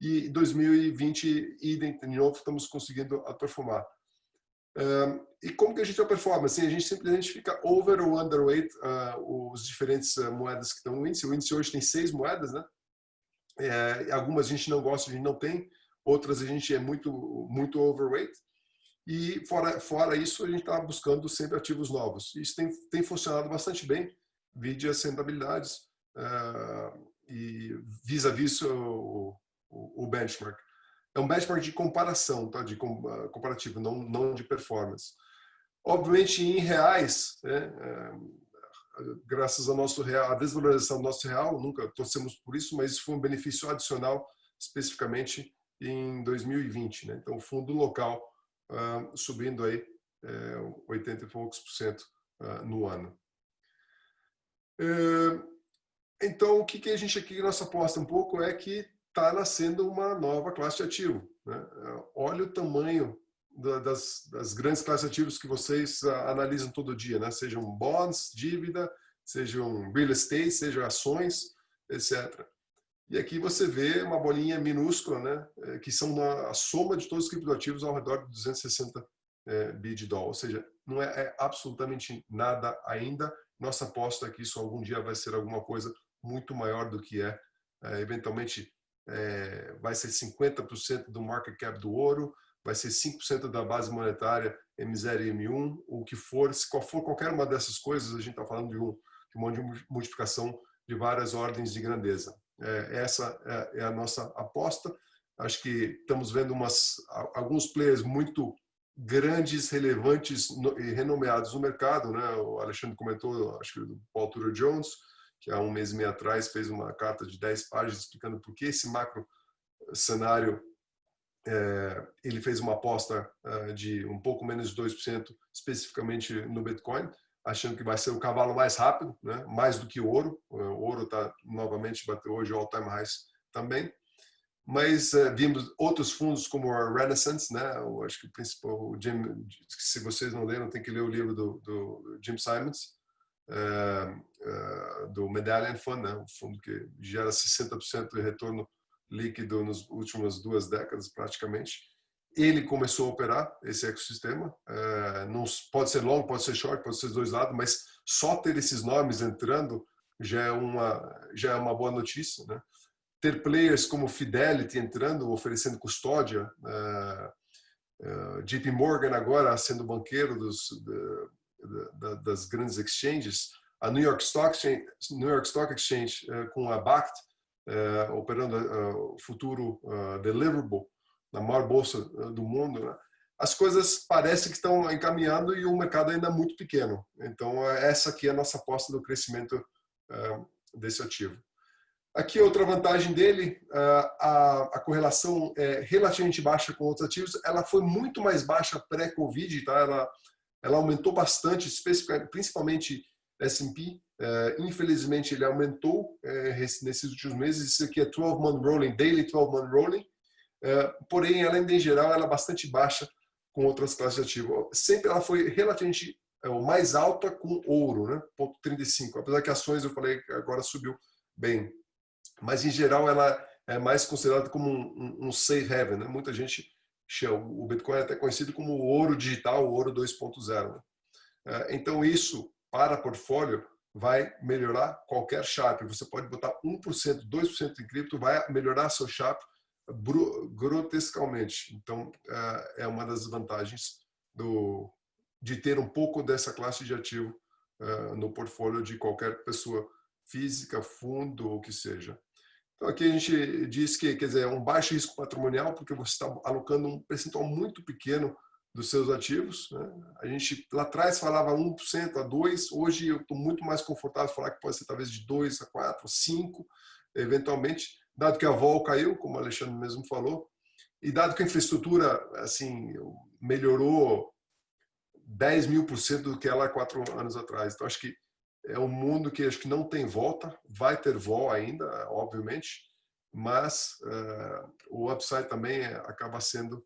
E 2020, idem, de novo, estamos conseguindo performar. E como que a gente performa? Assim, a gente simplesmente fica over ou underweight os diferentes moedas que estão no índice. O índice hoje tem 6 moedas, né? Algumas a gente não gosta, a gente não tem. outras a gente é muito overweight. E fora isso, a gente está buscando sempre ativos novos. Isso tem funcionado bastante bem, vide as rentabilidades e vis-a-vis o benchmark. É um benchmark de comparação, tá? De comparativo, não de performance. Obviamente, em reais, né? Graças ao nosso real, a desvalorização do nosso real, nunca torcemos por isso, mas isso foi um benefício adicional, especificamente em 2020. Né? Então, o fundo local subindo aí 80 e poucos % no ano. Então, o que a gente aqui, nossa aposta um pouco é que está nascendo uma nova classe de ativo. Né? Olha o tamanho das grandes classes de ativos que vocês analisam todo dia, né? Sejam bonds, dívida, sejam real estate, sejam ações, etc. E aqui você vê uma bolinha minúscula, né? Que são a soma de todos os criptoativos ao redor de 260 bi de dólar. Ou seja, não é absolutamente nada ainda. Nossa aposta é que isso algum dia vai ser alguma coisa muito maior do que é. Eventualmente, vai ser 50% do market cap do ouro, vai ser 5% da base monetária M0 e M1, o que for, se for qualquer uma dessas coisas, a gente está falando de uma multiplicação de várias ordens de grandeza. Essa é a nossa aposta. Acho que estamos vendo alguns players muito grandes, relevantes e renomeados no mercado, né? O Alexandre comentou, acho que do Paul Tudor Jones, que há um mês e meio atrás fez uma carta de 10 páginas explicando por que esse macro cenário ele fez uma aposta de um pouco menos de 2% especificamente no Bitcoin, achando que vai ser o cavalo mais rápido, né? Mais do que o ouro. O ouro está novamente, bateu hoje all-time highs também. Mas vimos outros fundos como a Renaissance, né? Eu acho que o principal, se vocês não leram, tem que ler o livro do Jim Simons, do Medallion Fund, né? Um fundo que gera 60% de retorno líquido nas últimas 2 décadas, praticamente. Ele começou a operar esse ecossistema. Não pode ser long, pode ser short, pode ser dos dois lados, mas só ter esses nomes entrando já é uma boa notícia, né? Ter players como Fidelity entrando, oferecendo custódia, JP Morgan agora sendo banqueiro das grandes exchanges, a New York Stock Exchange com a Bakkt operando o futuro deliverable na maior bolsa do mundo, né? As coisas parecem que estão encaminhando e o mercado ainda é muito pequeno. Então, essa aqui é a nossa aposta do crescimento desse ativo. Aqui outra vantagem dele, a correlação é relativamente baixa com outros ativos. Ela foi muito mais baixa pré-Covid, tá? Ela aumentou bastante, principalmente S&P. Infelizmente, ele aumentou nesses últimos meses. Isso aqui é 12-month rolling, daily 12-month rolling. Porém, ela, em geral, ela é bastante baixa com outras classes de ativo. Sempre ela foi relativamente mais alta com ouro, né? 0,35. Apesar que ações, eu falei que agora subiu bem. Mas, em geral, ela é mais considerada como um safe haven, né? Muita gente chama. O Bitcoin é até conhecido como o ouro digital, o ouro 2.0. Né? Então, isso, para portfólio, vai melhorar qualquer Sharp. Você pode botar 1%, 2% em cripto, vai melhorar seu Sharp grotescamente. Então, é uma das vantagens de ter um pouco dessa classe de ativo no portfólio de qualquer pessoa física, fundo ou que seja. Então, aqui a gente diz que, quer dizer, é um baixo risco patrimonial, porque você está alocando um percentual muito pequeno dos seus ativos. Né? A gente lá atrás falava 1% a 2%, hoje eu estou muito mais confortável em falar que pode ser talvez de 2% a 4%, 5%, eventualmente, dado que a vol caiu, como o Alexandre mesmo falou, e dado que a infraestrutura assim, melhorou 10.000% do que ela há 4 anos atrás. Então, acho que é um mundo que acho que não tem volta, vai ter vol ainda, obviamente, mas o upside também acaba sendo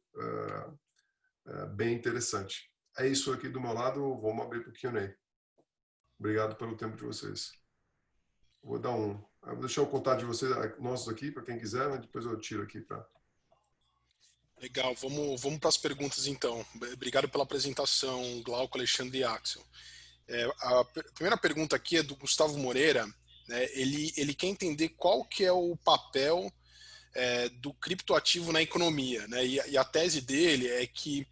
bem interessante. É isso aqui do meu lado, vamos abrir para o Q&A. Obrigado pelo tempo de vocês. Vou deixar o contato de vocês, nossos aqui, para quem quiser, mas depois eu tiro aqui para... Legal, vamos para as perguntas então. Obrigado pela apresentação, Glauco, Alexandre e Axel. A primeira pergunta aqui é do Gustavo Moreira. Né? Ele quer entender qual que é o papel do criptoativo na economia, né? E a tese dele é que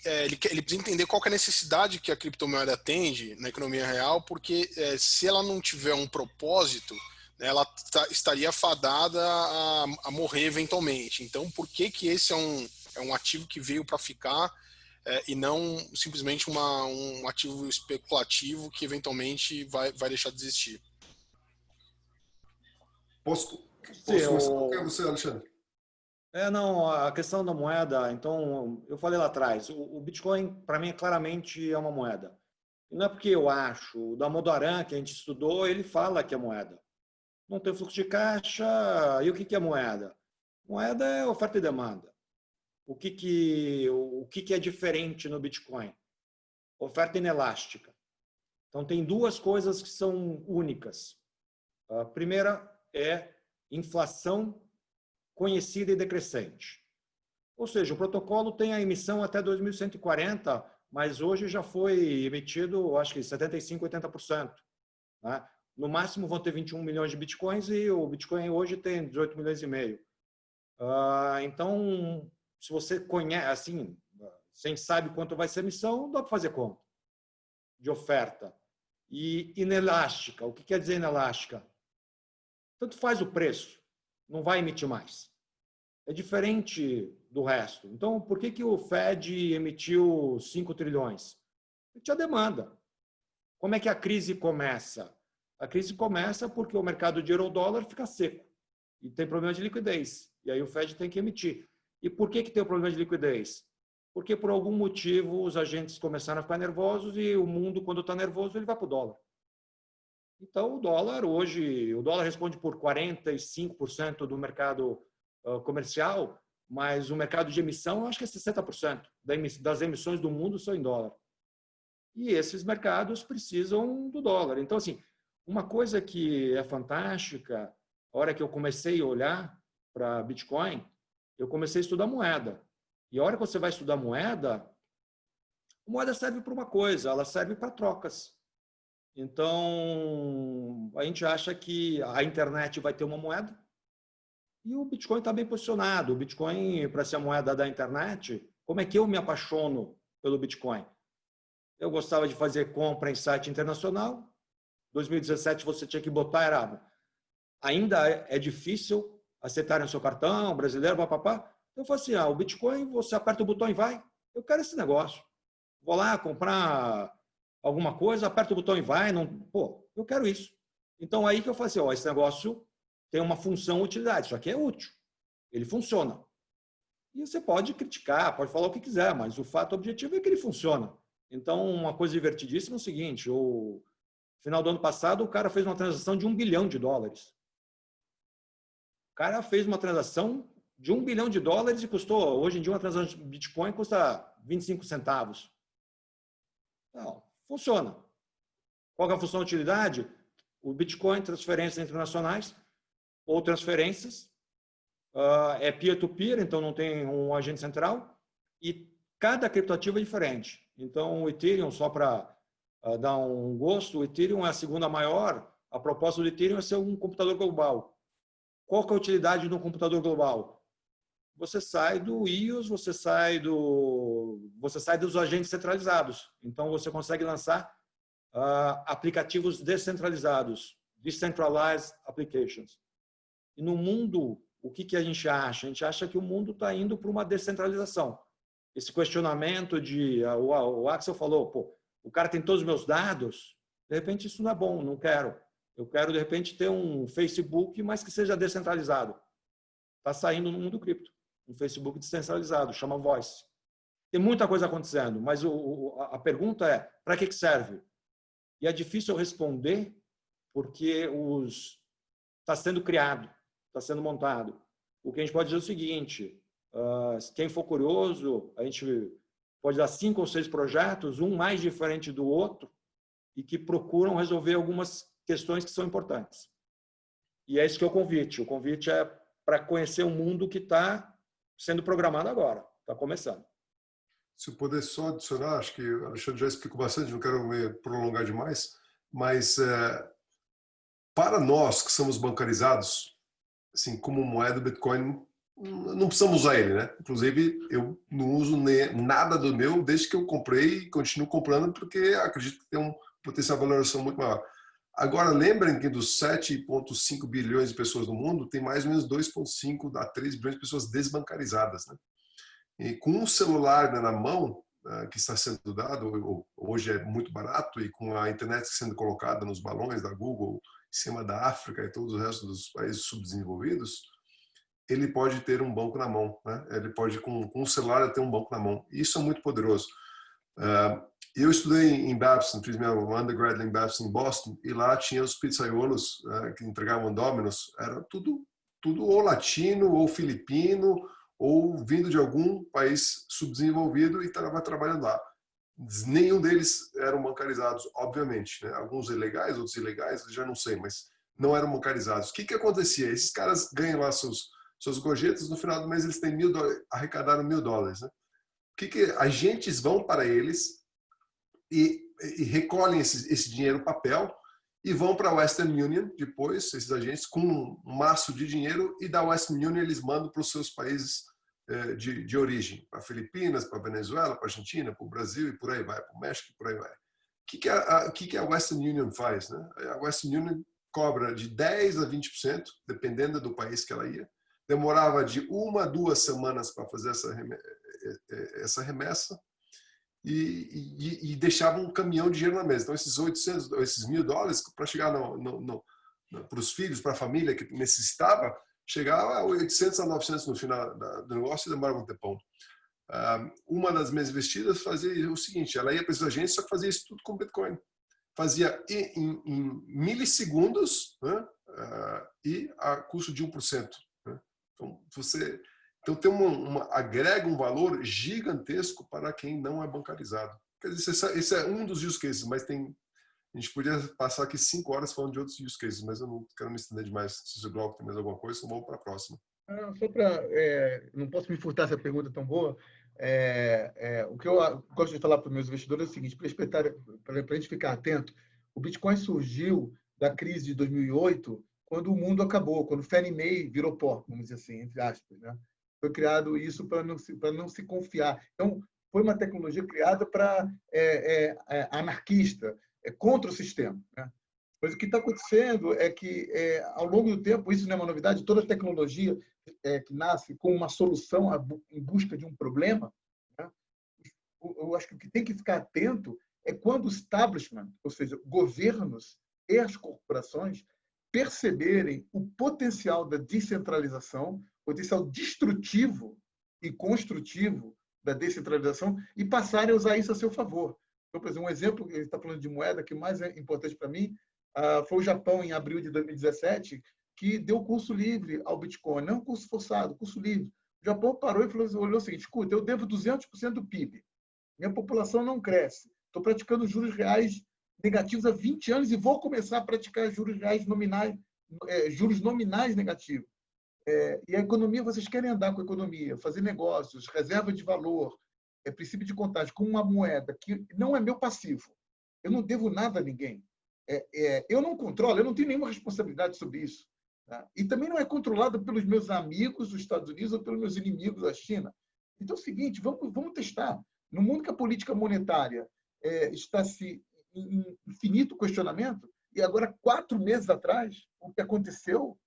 ele precisa entender qual que é a necessidade que a criptomoeda atende na economia real, porque se ela não tiver um propósito, né, ela estaria fadada a morrer eventualmente. Então, por que esse é um ativo que veio para ficar e não simplesmente um ativo especulativo que eventualmente vai deixar de existir? Posso Sim, começar? Quer você, Alexandre? não, a questão da moeda, então, eu falei lá atrás, o Bitcoin, para mim, claramente é uma moeda. E não é porque eu acho, o Damodaran, que a gente estudou, ele fala que é moeda. Não tem fluxo de caixa, e o que é moeda? Moeda é oferta e demanda. O que é diferente no Bitcoin? Oferta inelástica. Então, tem duas coisas que são únicas. A primeira é inflação conhecida e decrescente. Ou seja, o protocolo tem a emissão até 2140, mas hoje já foi emitido, acho que 75%, 80%. Né? No máximo vão ter 21 milhões de bitcoins e o Bitcoin hoje tem 18 milhões e meio. Então, se você conhece, assim, sem sabe quanto vai ser a emissão, dá para fazer conta de oferta. E inelástica, o que quer dizer inelástica? Tanto faz o preço, não vai emitir mais. É diferente do resto. Então, por que o Fed emitiu 5 trilhões? Tinha demanda. Como é que a crise começa? A crise começa porque o mercado de euro-dólar fica seco e tem problema de liquidez. E aí o Fed tem que emitir. E por que tem o problema de liquidez? Porque, por algum motivo, os agentes começaram a ficar nervosos e o mundo, quando está nervoso, ele vai para o dólar. Então, o dólar responde por 45% do mercado comercial, mas o mercado de emissão, eu acho que é 60% das emissões do mundo são em dólar. E esses mercados precisam do dólar. Então, assim, uma coisa que é fantástica, a hora que eu comecei a olhar para Bitcoin, eu comecei a estudar moeda. E a hora que você vai estudar moeda, a moeda serve para uma coisa, ela serve para trocas. Então, a gente acha que a internet vai ter uma moeda e o Bitcoin está bem posicionado. O Bitcoin, para ser a moeda da internet, como é que eu me apaixono pelo Bitcoin? Eu gostava de fazer compra em site internacional. Em 2017, você tinha que botar, ainda é difícil aceitarem o seu cartão, brasileiro, papapá. Então, eu falei assim, o Bitcoin, você aperta o botão e vai. Eu quero esse negócio. Vou lá comprar alguma coisa, aperta o botão e vai. Eu quero isso. Então, aí que eu falei assim, esse negócio tem uma função utilidade. Isso aqui é útil. Ele funciona. E você pode criticar, pode falar o que quiser, mas o fato objetivo é que ele funciona. Então, uma coisa divertidíssima é o seguinte, no final do ano passado, o cara fez uma transação de $1 bilhão. O cara fez uma transação de $1 bilhão e custou, hoje em dia, uma transação de Bitcoin custa 25 centavos. Não, funciona. Qual é a função de utilidade? O Bitcoin, transferências internacionais ou transferências, é peer-to-peer, então não tem um agente central, e cada criptoativo é diferente. Então, o Ethereum, só para dar um gosto, o Ethereum é a segunda maior, a proposta do Ethereum é ser um computador global. Qual que é a utilidade de um computador global? Você sai do iOS, você sai dos agentes centralizados. Então, você consegue lançar aplicativos descentralizados, decentralized applications. E no mundo, o que a gente acha? A gente acha que o mundo está indo para uma descentralização. Esse questionamento o Axel falou, o cara tem todos os meus dados, de repente isso não é bom, não quero. Eu quero, de repente, ter um Facebook, mas que seja descentralizado. Está saindo no mundo cripto. Um Facebook descentralizado, chama Voice. Tem muita coisa acontecendo, mas a pergunta é, para que serve? E é difícil eu responder, porque está sendo criado, está sendo montado. O que a gente pode dizer é o seguinte, quem for curioso, a gente pode dar 5 ou 6 projetos, um mais diferente do outro, e que procuram resolver algumas questões que são importantes. E é isso que é o convite. O convite é para conhecer o mundo que está sendo programado agora, está começando. Se eu puder só adicionar, acho que o Alexandre já explicou bastante, não quero me prolongar demais, mas para nós que somos bancarizados, assim, como moeda, o Bitcoin, não precisamos usar ele, né? Inclusive, eu não uso nada do meu desde que eu comprei e continuo comprando porque acredito que tem um potencial de valorização muito maior. Agora, lembrem que dos 7,5 bilhões de pessoas no mundo, tem mais ou menos 2,5 a 3 bilhões de pessoas desbancarizadas, né? E com um celular, né, na mão, que está sendo dado, hoje é muito barato, e com a internet sendo colocada nos balões da Google, em cima da África e todo o resto dos países subdesenvolvidos, ele pode ter um banco na mão, né? Ele pode, com um celular, ter um banco na mão. Isso é muito poderoso. Eu estudei em Babson, fiz meu undergrad em Babson, em Boston, e lá tinha os pizzaiolos que entregavam Domino's, era tudo ou latino, ou filipino, ou vindo de algum país subdesenvolvido e estava trabalhando lá. Nenhum deles eram bancarizados, obviamente, né? Alguns ilegais, outros ilegais, já não sei, mas não eram bancarizados. O que acontecia? Esses caras ganham lá suas gorjetas, no final do mês eles têm arrecadaram $1.000, né? O que agentes vão para eles e recolhem esse dinheiro papel e vão para a Western Union depois, esses agentes, com um maço de dinheiro, e da Western Union eles mandam para os seus países de origem, para Filipinas, para Venezuela, para Argentina, para o Brasil e por aí vai, para o México e por aí vai. O que a Western Union faz, né? A Western Union cobra de 10% a 20%, dependendo do país que ela ia. Demorava de 1 a 2 semanas para fazer essa remessa e deixava um caminhão de dinheiro na mesa. Então, esses $1.000 para chegar para os filhos, para a família que necessitava, chegava a 800 a 900 no final do negócio e demorava um tempão. Uma das minhas investidas fazia o seguinte: ela ia para esses agentes, só que fazia isso tudo com Bitcoin. Fazia em milissegundos, né? E a custo de 1%. Né? Então tem agrega um valor gigantesco para quem não é bancarizado. Quer dizer, esse é um dos use cases, mas a gente podia passar aqui 5 horas falando de outros use cases, mas eu não quero me estender demais. Se o Glauco tem mais alguma coisa, então vamos para a próxima. Só para... não posso me furtar essa pergunta tão boa. O que eu gosto de falar para os meus investidores é o seguinte: para a gente ficar atento, o Bitcoin surgiu da crise de 2008, quando o mundo acabou, quando Fannie Mae virou pó, vamos dizer assim, entre aspas, né? Foi criado isso para não se confiar. Então, foi uma tecnologia criada para anarquista, contra o sistema, né? Mas o que está acontecendo é que, ao longo do tempo, isso não é uma novidade, toda tecnologia que nasce com uma solução em busca de um problema, né? Eu acho que o que tem que ficar atento é quando o establishment, ou seja, governos e as corporações, perceberem o potencial da descentralização, potencial destrutivo e construtivo da descentralização, e passarem a usar isso a seu favor. Então, por exemplo, um exemplo, ele está falando de moeda, que mais é importante para mim, foi o Japão, em abril de 2017, que deu curso livre ao Bitcoin, não curso forçado, curso livre. O Japão parou e olhou o seguinte: escuta, eu devo 200% do PIB, minha população não cresce, estou praticando juros reais negativos há 20 anos e vou começar a praticar juros reais nominais, juros nominais negativos. E a economia, vocês querem andar com a economia, fazer negócios, reserva de valor, princípio de contagem, com uma moeda que não é meu passivo. Eu não devo nada a ninguém. Eu não controlo, eu não tenho nenhuma responsabilidade sobre isso. Tá? E também não é controlado pelos meus amigos dos Estados Unidos ou pelos meus inimigos da China. Então é o seguinte: vamos testar. No mundo que a política monetária está em infinito questionamento, e agora, 4 meses atrás, o que aconteceu,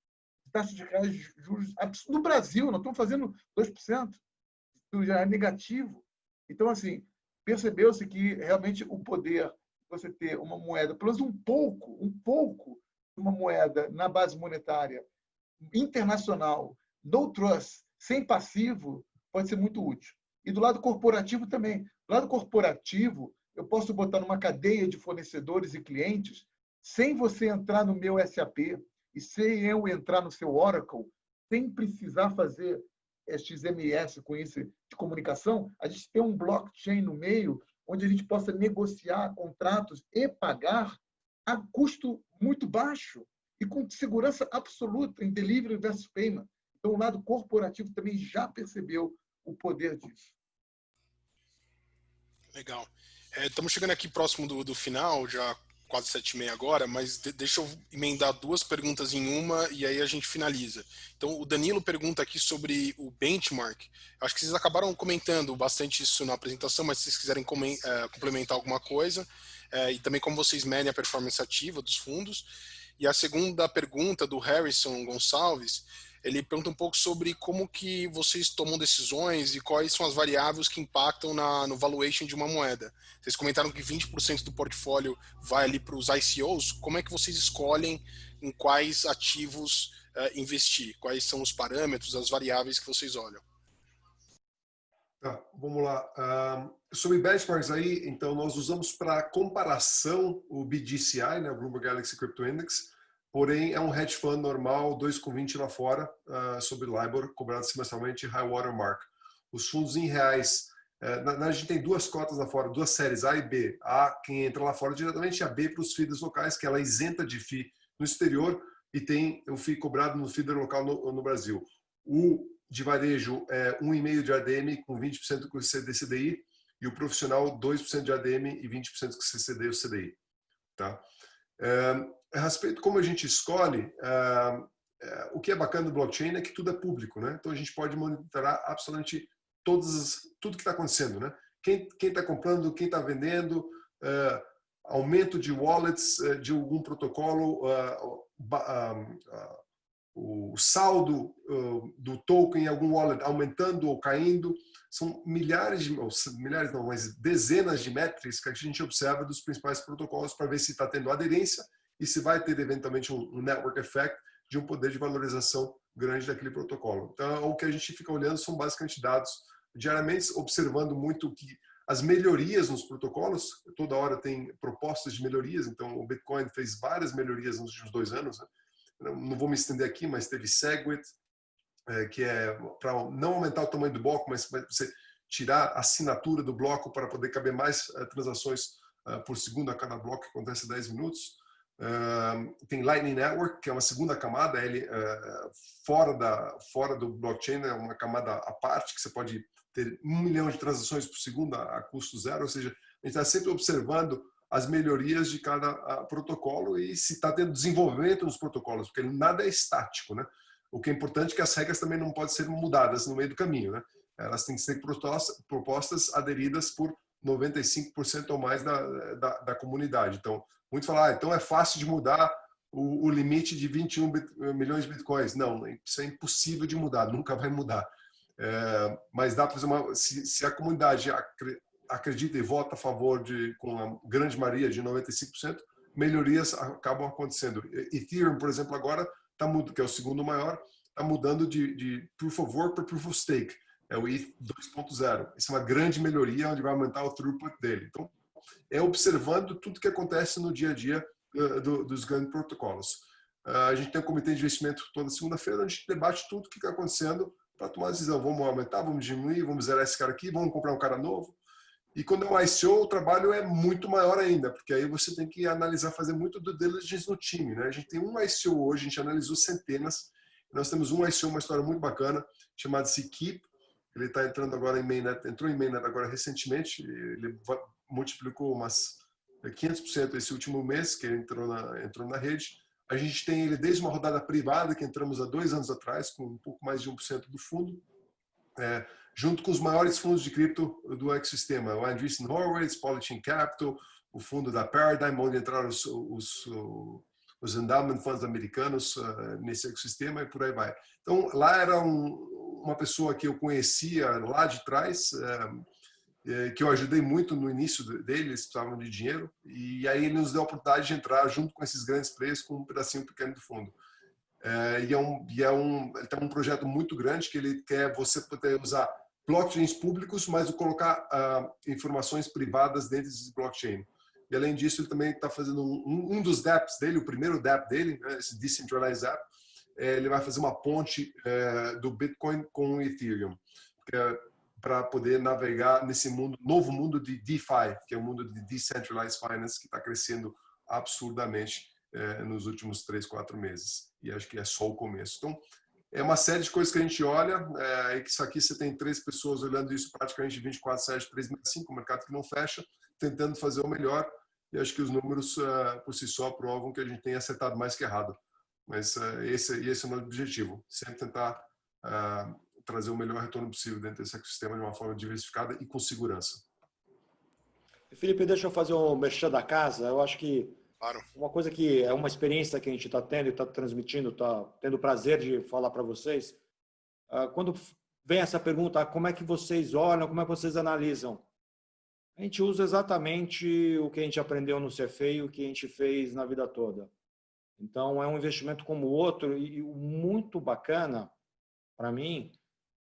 taxa de reais de juros absurdo no Brasil, nós estamos fazendo 2%, isso já é negativo. Então, assim, percebeu-se que realmente o poder, você ter uma moeda, pelo menos um pouco de uma moeda na base monetária internacional, no trust, sem passivo, pode ser muito útil. E do lado corporativo também. Do lado corporativo, eu posso botar numa cadeia de fornecedores e clientes, sem você entrar no meu SAP e sem eu entrar no seu Oracle, sem precisar fazer XMS com isso de comunicação, a gente tem um blockchain no meio, onde a gente possa negociar contratos e pagar a custo muito baixo e com segurança absoluta em delivery versus payment. Então, o lado corporativo também já percebeu o poder disso. Legal. Estamos chegando aqui próximo do final, já quase 7h30 agora, mas deixa eu emendar duas perguntas em uma e aí a gente finaliza. Então, o Danilo pergunta aqui sobre o benchmark. Acho que vocês acabaram comentando bastante isso na apresentação, mas se vocês quiserem complementar alguma coisa, e também como vocês medem a performance ativa dos fundos. E a segunda pergunta do Harrison Gonçalves, ele pergunta um pouco sobre como que vocês tomam decisões e quais são as variáveis que impactam no valuation de uma moeda. Vocês comentaram que 20% do portfólio vai ali para os ICOs. Como é que vocês escolhem em quais ativos investir? Quais são os parâmetros, as variáveis que vocês olham? Tá, vamos lá. Sobre benchmarks aí, então nós usamos para comparação o BGCI, né, o Bloomberg Galaxy Crypto Index, porém é um hedge fund normal, 2,20 lá fora, sobre LIBOR, cobrado semestralmente high water mark. Os fundos em reais, a gente tem duas cotas lá fora, duas séries, A e B. A, quem entra lá fora diretamente, a B para os feeders locais, que ela é isenta de FII no exterior e tem o FII cobrado no feeder local no Brasil. O de varejo é 1,5% de ADM com 20% com CDI e o profissional 2% de ADM e 20% com CCD ou CDI. Tá? A respeito de como a gente escolhe, o que é bacana do blockchain é que tudo é público, né? Então a gente pode monitorar absolutamente tudo que está acontecendo, né? Quem está comprando, quem está vendendo, aumento de wallets de algum protocolo, o saldo do token em algum wallet aumentando ou caindo. São mas dezenas de métricas que a gente observa dos principais protocolos para ver se está tendo aderência e se vai ter eventualmente um network effect de um poder de valorização grande daquele protocolo. Então, o que a gente fica olhando são basicamente dados diariamente, observando muito que as melhorias nos protocolos, toda hora tem propostas de melhorias, então o Bitcoin fez várias melhorias nos últimos 2 anos, né? Não vou me estender aqui, mas teve Segwit, que é para não aumentar o tamanho do bloco, mas você tirar a assinatura do bloco para poder caber mais transações por segundo a cada bloco, que acontece 10 minutos. Tem Lightning Network, que é uma segunda camada, ele fora do blockchain, é uma camada à parte, que você pode ter 1 milhão de transações por segundo a custo zero, ou seja, a gente está sempre observando as melhorias de cada protocolo e se está tendo desenvolvimento nos protocolos, porque nada é estático, né? O que é importante é que as regras também não podem ser mudadas no meio do caminho, né? Elas têm que ser propostas aderidas por 95% ou mais da comunidade. Então, muito falar, então é fácil de mudar o limite de 21 milhões de bitcoins. Não, isso é impossível de mudar, nunca vai mudar. Mas dá para fazer se a comunidade acredita e vota a favor com a grande maioria de 95%, melhorias acabam acontecendo. Ethereum, por exemplo, agora que é o segundo maior, está mudando de Proof of Work para Proof of Stake. É o ETH 2.0. Isso é uma grande melhoria, onde vai aumentar o throughput dele. Então, é observando tudo que acontece no dia a dia dos grandes protocolos. A gente tem um comitê de investimento toda segunda-feira, onde a gente debate tudo o que está acontecendo para tomar a decisão. Vamos aumentar, vamos diminuir, vamos zerar esse cara aqui, vamos comprar um cara novo. E quando é um ICO, o trabalho é muito maior ainda, porque aí você tem que analisar, fazer muito due diligence no time, né? A gente tem um ICO hoje, a gente analisou centenas. Nós temos um ICO, uma história muito bacana, chamado Keep. Ele está entrando agora em mainnet, entrou em mainnet agora recentemente. Ele multiplicou umas 500% esse último mês que ele entrou na rede. A gente tem ele desde uma rodada privada que entramos há 2 anos atrás, com um pouco mais de 1% do fundo. Junto com os maiores fundos de cripto do ecossistema, o Andreessen Horowitz, Polychain Capital, o fundo da Paradigm, onde entraram os endowment funds americanos nesse ecossistema e por aí vai. Então, lá era uma pessoa que eu conhecia lá de trás, que eu ajudei muito no início dele, eles precisavam de dinheiro, e aí ele nos deu a oportunidade de entrar junto com esses grandes players com um pedacinho pequeno do fundo. Ele tem um projeto muito grande que ele quer você poder usar blockchains públicos, mas colocar informações privadas dentro desse blockchain. E além disso, ele também está fazendo um dos dApps dele, o primeiro dApp dele, né, esse Decentralized App, ele vai fazer uma ponte do Bitcoin com o Ethereum, para poder navegar nesse novo mundo de DeFi, que é o mundo de Decentralized Finance, que está crescendo absurdamente nos últimos 3, 4 meses. E acho que é só o começo. Então, é uma série de coisas que a gente olha, e que isso aqui você tem 3 pessoas olhando isso praticamente 24/7, 365, o mercado que não fecha, tentando fazer o melhor. e acho que os números por si só provam que a gente tem acertado mais que errado. Mas esse é o nosso objetivo, sempre tentar trazer o melhor retorno possível dentro desse ecossistema de uma forma diversificada e com segurança. Felipe, deixa eu fazer um merchan da casa. Eu acho que Claro. uma coisa que é uma experiência que a gente está tendo e está transmitindo, está tendo o prazer de falar para vocês, quando vem essa pergunta, como é que vocês olham, como é que vocês analisam? A gente usa exatamente o que a gente aprendeu no CFA e o que a gente fez na vida toda. Então, é um investimento como o outro e muito bacana para mim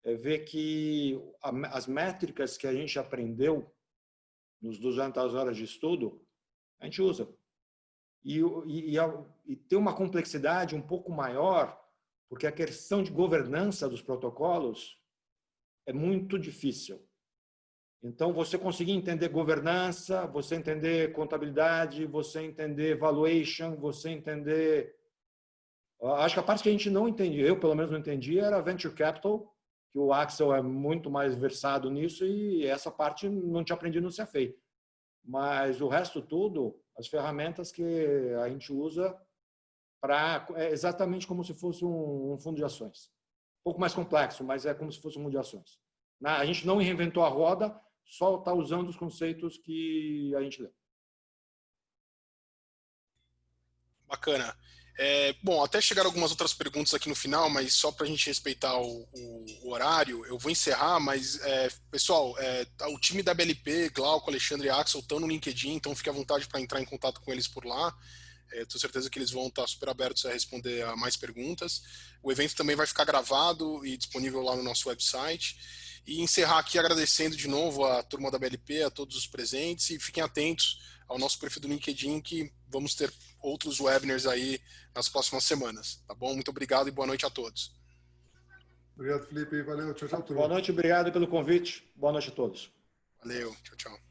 é ver que as métricas que a gente aprendeu nos 200 horas de estudo, a gente usa. E tem uma complexidade um pouco maior, porque a questão de governança dos protocolos é muito difícil. Então, você conseguir entender governança, você entender contabilidade, você entender valuation, você entender... Acho que a parte que a gente não entendia, eu pelo menos não entendia, era venture capital, que o Axel é muito mais versado nisso e essa parte não tinha aprendido no CFA. Mas o resto tudo, as ferramentas que a gente usa é exatamente como se fosse um fundo de ações. Um pouco mais complexo, mas é como se fosse um fundo de ações. A gente não reinventou a roda, só está usando os conceitos que a gente lê. Bacana. Bom, até chegaram algumas outras perguntas aqui no final, mas só para a gente respeitar o horário, eu vou encerrar, mas, pessoal, o time da BLP, Glauco, Alexandre e Axel estão no LinkedIn, então fique à vontade para entrar em contato com eles por lá. Tenho certeza que eles vão estar super abertos a responder a mais perguntas. O evento também vai ficar gravado e disponível lá no nosso website. E encerrar aqui agradecendo de novo a turma da BLP, a todos os presentes, e fiquem atentos ao nosso perfil do LinkedIn, que vamos ter outros webinars aí nas próximas semanas. Tá bom? Muito obrigado e boa noite a todos. Obrigado, Felipe. Valeu. Tchau, tchau, turma. Boa noite, obrigado pelo convite. Boa noite a todos. Valeu. Tchau, tchau.